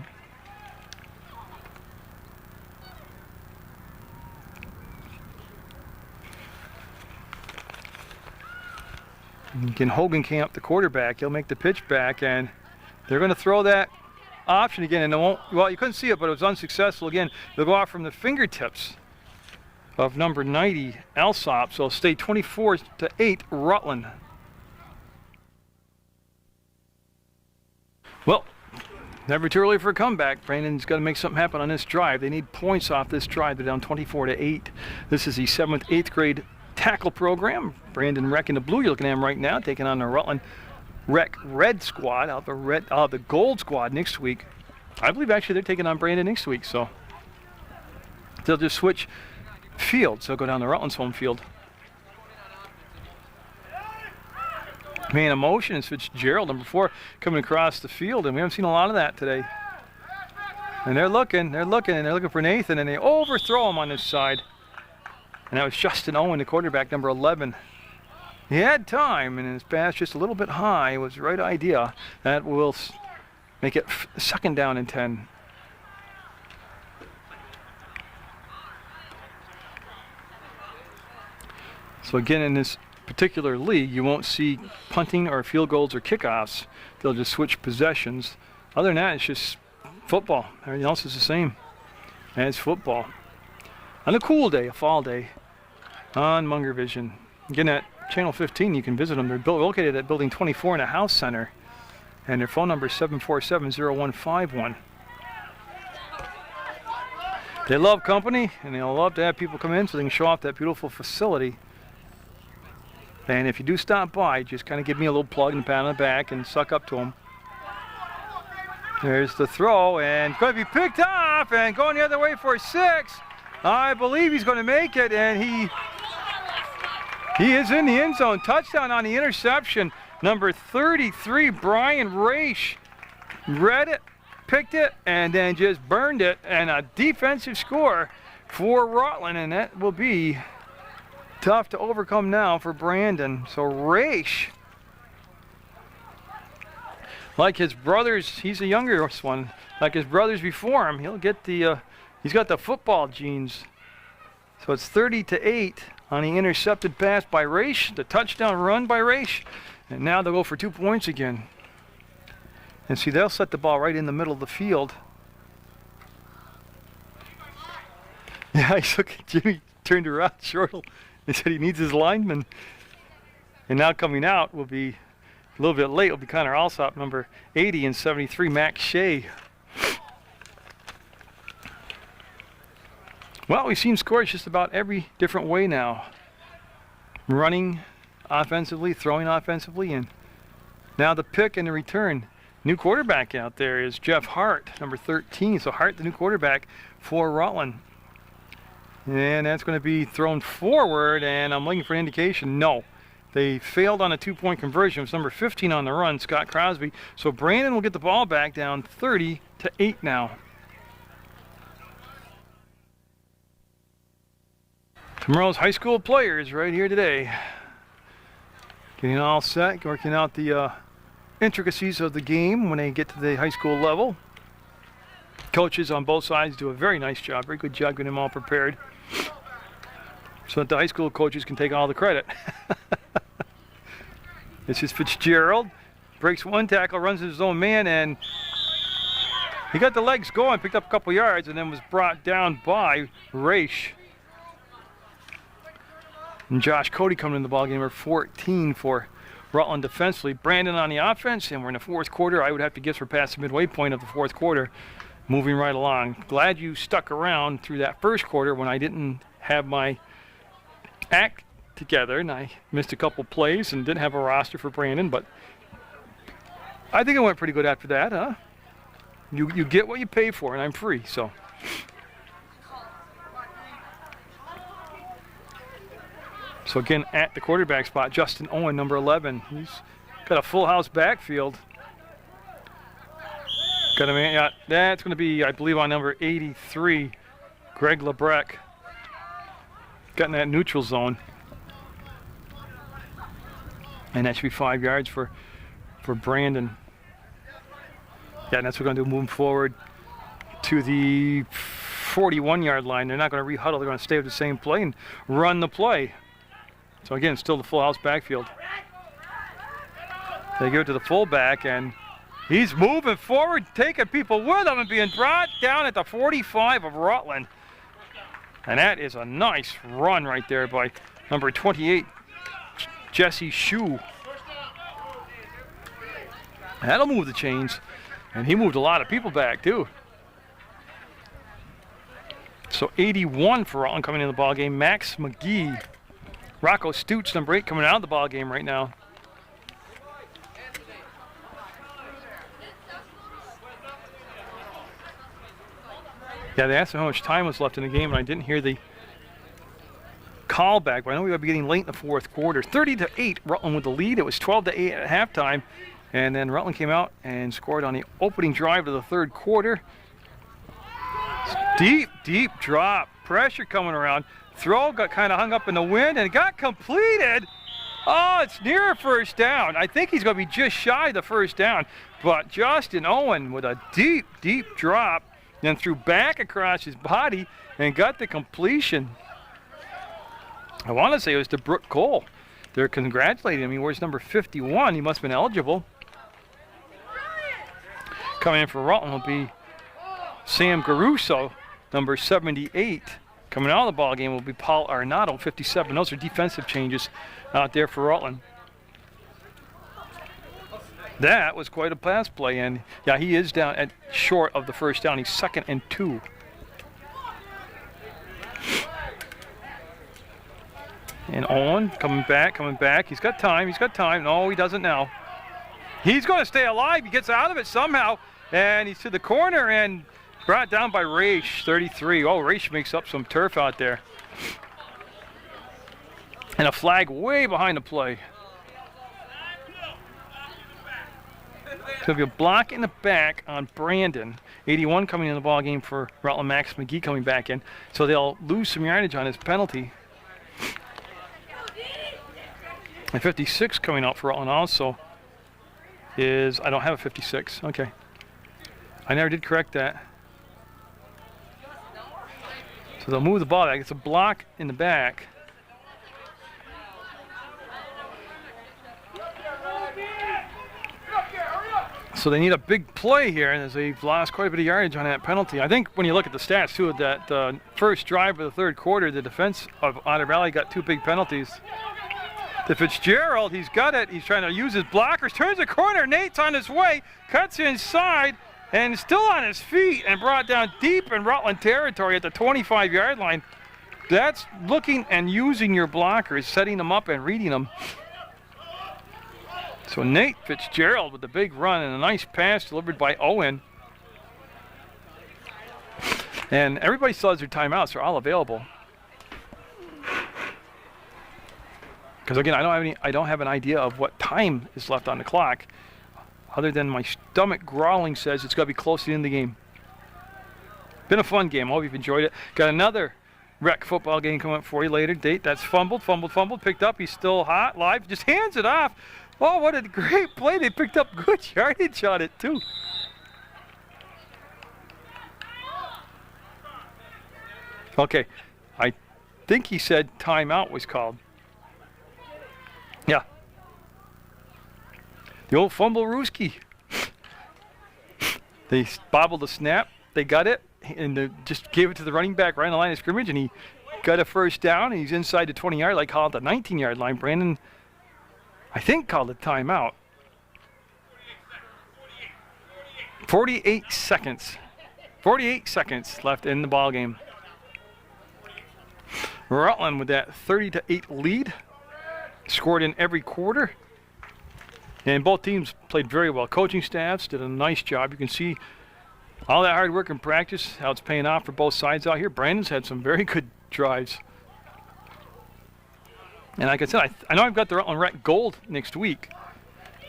S1: Again, Hogenkamp, the quarterback, he'll make the pitch back, and they're going to throw that option again, and it won't, well, you couldn't see it, but it was unsuccessful again. They'll go off from the fingertips of number 90, Alsop, so it'll stay 24-8 Rutland. Well, never too early for a comeback. Brandon's got to make something happen on this drive. They need points off this drive. They're down 24-8. This is the 7th, 8th grade tackle program. Brandon Rec in the blue, you're looking at him right now, taking on the Rutland Rec Red squad, the Gold squad next week. I believe actually they're taking on Brandon next week, so they'll just switch fields. They'll go down to Rutland's home field. Man, emotion is Fitzgerald, number 4, coming across the field, and we haven't seen a lot of that today. And they're looking for Nathan, and they overthrow him on this side. And that was Justin Owen, the quarterback, number 11. He had time, and his pass just a little bit high. It was the right idea. That will make it second down and 10. So again, in this particular league, you won't see punting or field goals or kickoffs. They'll just switch possessions. Other than that, it's just football. Everything else is the same as football. On a cool day, a fall day, on Munger Vision. Again, at Channel 15, you can visit them. They're located at Building 24 in the House Center, and their phone number is 747-0151. They love company, and they'll love to have people come in so they can show off that beautiful facility. And if you do stop by, just kind of give me a little plug and pat on the back and suck up to them. There's the throw, and going to be picked off and going the other way for 6. I believe he's going to make it, and he He is in the end zone. Touchdown on the interception. Number 33, Brian Raish, read it, picked it, and then just burned it. And a defensive score for Rutland, and that will be tough to overcome now for Brandon. So Raish, like his brothers, he's the younger one. Like his brothers before him, he'll get the. He's got the football genes. So it's 30-8 on the intercepted pass by Raish, the touchdown run by Raish, and now they'll go for 2 points again. And see, they'll set the ball right in the middle of the field. Yeah, Jimmy turned around, Shortle, and said he needs his lineman. And now coming out will be a little bit late. Will be Connor Alsop, number 80 and 73, Max Shea. Well, we've seen scores just about every different way now. Running offensively, throwing offensively, and now the pick and the return. New quarterback out there is Jeff Hart, number 13. So Hart, the new quarterback for Rutland. And that's going to be thrown forward, and I'm looking for an indication. No, they failed on a 2-point conversion. It was number 15 on the run, Scott Crosby. So Brandon will get the ball back, down 30-8 now. Tomorrow's high school players right here today. Getting all set, working out the intricacies of the game when they get to the high school level. Coaches on both sides do a very nice job, very good job getting them all prepared, so that the high school coaches can take all the credit. This is Fitzgerald, breaks one tackle, runs his own man, and he got the legs going, picked up a couple yards, and then was brought down by Raish. And Josh Cody coming in the ballgame, number 14 for Rutland defensively. Brandon on the offense, and we're in the fourth quarter. I would have to guess we're past the midway point of the fourth quarter. Moving right along. Glad you stuck around through that first quarter when I didn't have my act together, and I missed a couple plays and didn't have a roster for Brandon, but I think it went pretty good after that, huh? You get what you pay for, and I'm free, so. So again, at the quarterback spot, Justin Owen, number 11. He's got a full house backfield. Got a man, yeah, that's going to be, I believe, on number 83, Greg Lebrecht. Got in that neutral zone. And that should be 5 yards for Brandon. Yeah, and that's what we're going to do moving forward to the 41-yard line. They're not going to rehuddle. They're going to stay with the same play and run the play. So again, still the full house backfield. They give it to the fullback, and he's moving forward, taking people with him and being brought down at the 45 of Rutland. And that is a nice run right there by number 28, Jesse Shue. That'll move the chains. And he moved a lot of people back, too. So 81 for Rutland coming in the ballgame. Max McGee. Rocco Stoots, number 8, coming out of the ballgame right now. Yeah, they asked me how much time was left in the game, and I didn't hear the call back, but I know we would be getting late in the fourth quarter. 30-8, Rutland with the lead. It was 12-8 at halftime, and then Rutland came out and scored on the opening drive of the third quarter. Deep, deep drop. Pressure coming around. Throw got kind of hung up in the wind, and it got completed. Oh, it's near a first down. I think he's going to be just shy of the first down, but Justin Owen with a deep, deep drop, then threw back across his body and got the completion. I want to say it was to Brooke Cole. They're congratulating him. He wears number 51. He must have been eligible. Coming in for Rutland will be Sam Garuso, number 78. Coming out of the ball game will be Paul Arnado, 57. Those are defensive changes out there for Rutland. That was quite a pass play, and yeah, he is down at short of the first down. He's 2nd and 2. And Owen coming back. He's got time. No, he doesn't now. He's going to stay alive. He gets out of it somehow, and he's to the corner and brought down by Raish, 33. Oh, Raish makes up some turf out there. And a flag way behind the play. So there'll be a block in the back on Brandon. 81 coming in the ball game for Rutland. Max McGee coming back in. So they'll lose some yardage on his penalty. And 56 coming out for Rutland also is, I don't have a 56. Okay. I never did correct that. So they'll move the ball back. It's a block in the back. So they need a big play here, and as they've lost quite a bit of yardage on that penalty. I think when you look at the stats, too, that first drive of the third quarter, the defense of Otter Valley got 2 big penalties. To Fitzgerald, he's got it. He's trying to use his blockers, turns the corner. Nate's on his way, cuts inside, and still on his feet and brought down deep in Rutland territory at the 25-yard line. That's looking and using your blockers, setting them up and reading them. So Nate Fitzgerald with the big run and a nice pass delivered by Owen. And everybody still has their timeouts. They're all available. Because again, I don't have an idea of what time is left on the clock, other than my stomach growling says it's got to be close to the end of the game. Been a fun game. Hope you've enjoyed it. Got another rec football game coming up for you later date. That's fumbled, picked up. He's still hot, live. Just hands it off. Oh, what a great play. They picked up good yardage on it, too. Okay, I think he said timeout was called. Yeah. The old fumble-rooski. They bobbled the snap. They got it, and they just gave it to the running back right on the line of scrimmage, and he got a first down, and he's inside the 20-yard line, called the 19-yard line. Brandon, I think, called a timeout. 48 seconds. 48 seconds left in the ball game. Rutland with that 30-8 lead. Scored in every quarter. And both teams played very well. Coaching staffs did a nice job. You can see all that hard work and practice, how it's paying off for both sides out here. Brandon's had some very good drives. And like I said, I know I've got the Rutland Rec Gold next week,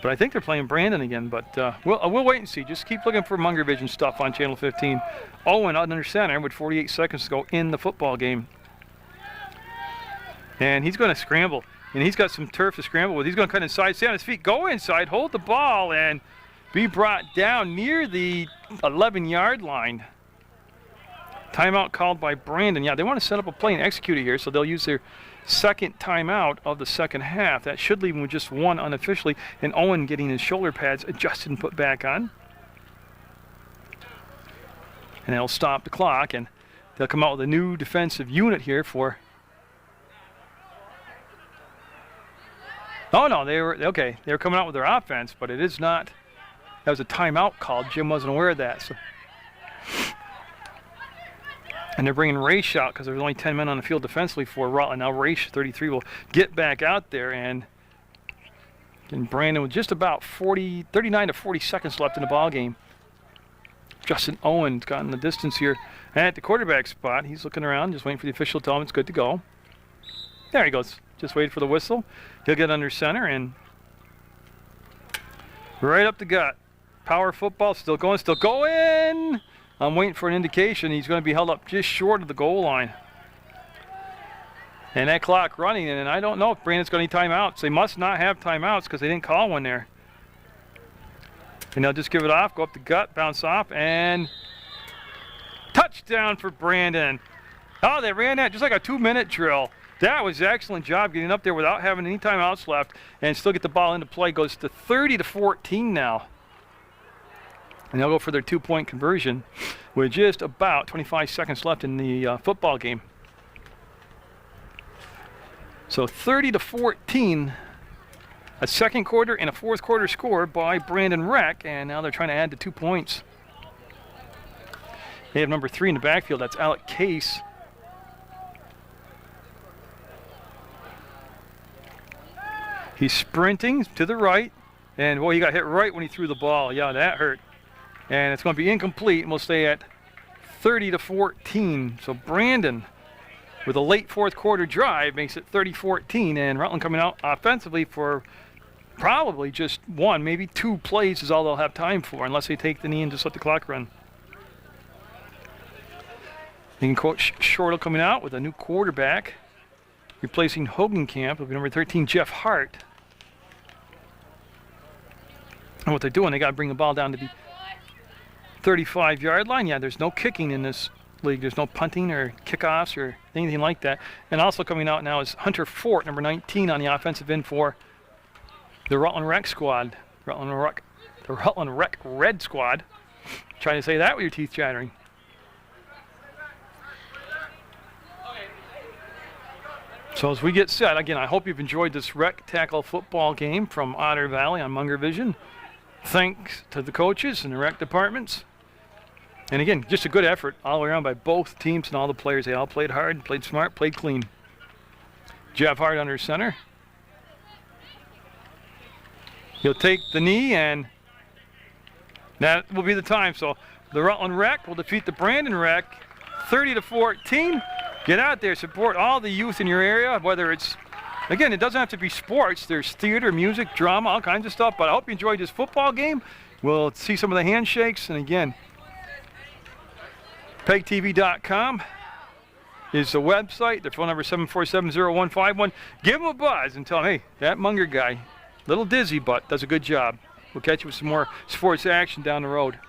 S1: but I think they're playing Brandon again. But we'll wait and see. Just keep looking for Munger Vision stuff on Channel 15. Owen under center with 48 seconds to go in the football game. And he's going to scramble. And he's got some turf to scramble with. He's going to cut inside, stay on his feet, go inside, hold the ball, and be brought down near the 11-yard line. Timeout called by Brandon. Yeah, they want to set up a play and execute it here, so they'll use their second timeout of the second half. That should leave them with just one unofficially, and Owen getting his shoulder pads adjusted and put back on. And they'll stop the clock, and they'll come out with a new defensive unit here for... Oh, no, they were coming out with their offense, but it is not. That was a timeout called. Jim wasn't aware of that. So. And they're bringing Raish out because there's only 10 men on the field defensively for Rutland. Now Raish, 33, will get back out there, and Brandon with just about 39 to 40 seconds left in the ball game. Justin Owen's gotten the distance here. And at the quarterback spot, he's looking around, just waiting for the official to tell him it's good to go. There he goes. Just wait for the whistle. He'll get under center and right up the gut. Power football, still going, still going. I'm waiting for an indication. He's going to be held up just short of the goal line. And that clock running, and I don't know if Brandon's going to need timeouts. They must not have timeouts because they didn't call one there. And they'll just give it off, go up the gut, bounce off, and touchdown for Brandon. Oh, they ran that just like a 2-minute drill. That was an excellent job getting up there without having any timeouts left and still get the ball into play. Goes to 30 to 14 now. And they'll go for their 2-point conversion with just about 25 seconds left in the football game. So 30 to 14, a second quarter and a fourth quarter score by Brandon Rec, and now they're trying to add the 2 points. They have number 3 in the backfield. That's Alec Case. He's sprinting to the right, and boy, he got hit right when he threw the ball. Yeah, that hurt. And it's going to be incomplete, and we'll stay at 30 to 14. So Brandon with a late fourth quarter drive makes it 30-14, and Rutland coming out offensively for probably just one, maybe two plays is all they'll have time for, unless they take the knee and just let the clock run. And Coach Shortle coming out with a new quarterback, replacing Hogenkamp. It'll be number 13, Jeff Hart. And what they're doing, they got to bring the ball down to the 35-yard line. Yeah, there's no kicking in this league. There's no punting or kickoffs or anything like that. And also coming out now is Hunter Fort, number 19 on the offensive end for the Rutland Rec squad. The Rutland Rec Red squad. Trying to say that with your teeth chattering. So as we get set, again, I hope you've enjoyed this rec tackle football game from Otter Valley on Munger Vision. Thanks to the coaches and the rec departments. And again, just a good effort all the way around by both teams and all the players. They all played hard, played smart, played clean. Jeff Hart under center. He'll take the knee, and that will be the time. So the Rutland Rec will defeat the Brandon Rec 30-14. Get out there, support all the youth in your area, whether it's, again, it doesn't have to be sports. There's theater, music, drama, all kinds of stuff. But I hope you enjoyed this football game. We'll see some of the handshakes. And again, PEGTV.com is the website. Their phone number is 747-0151. Give them a buzz and tell them, hey, that Munger guy, little dizzy, but does a good job. We'll catch you with some more sports action down the road.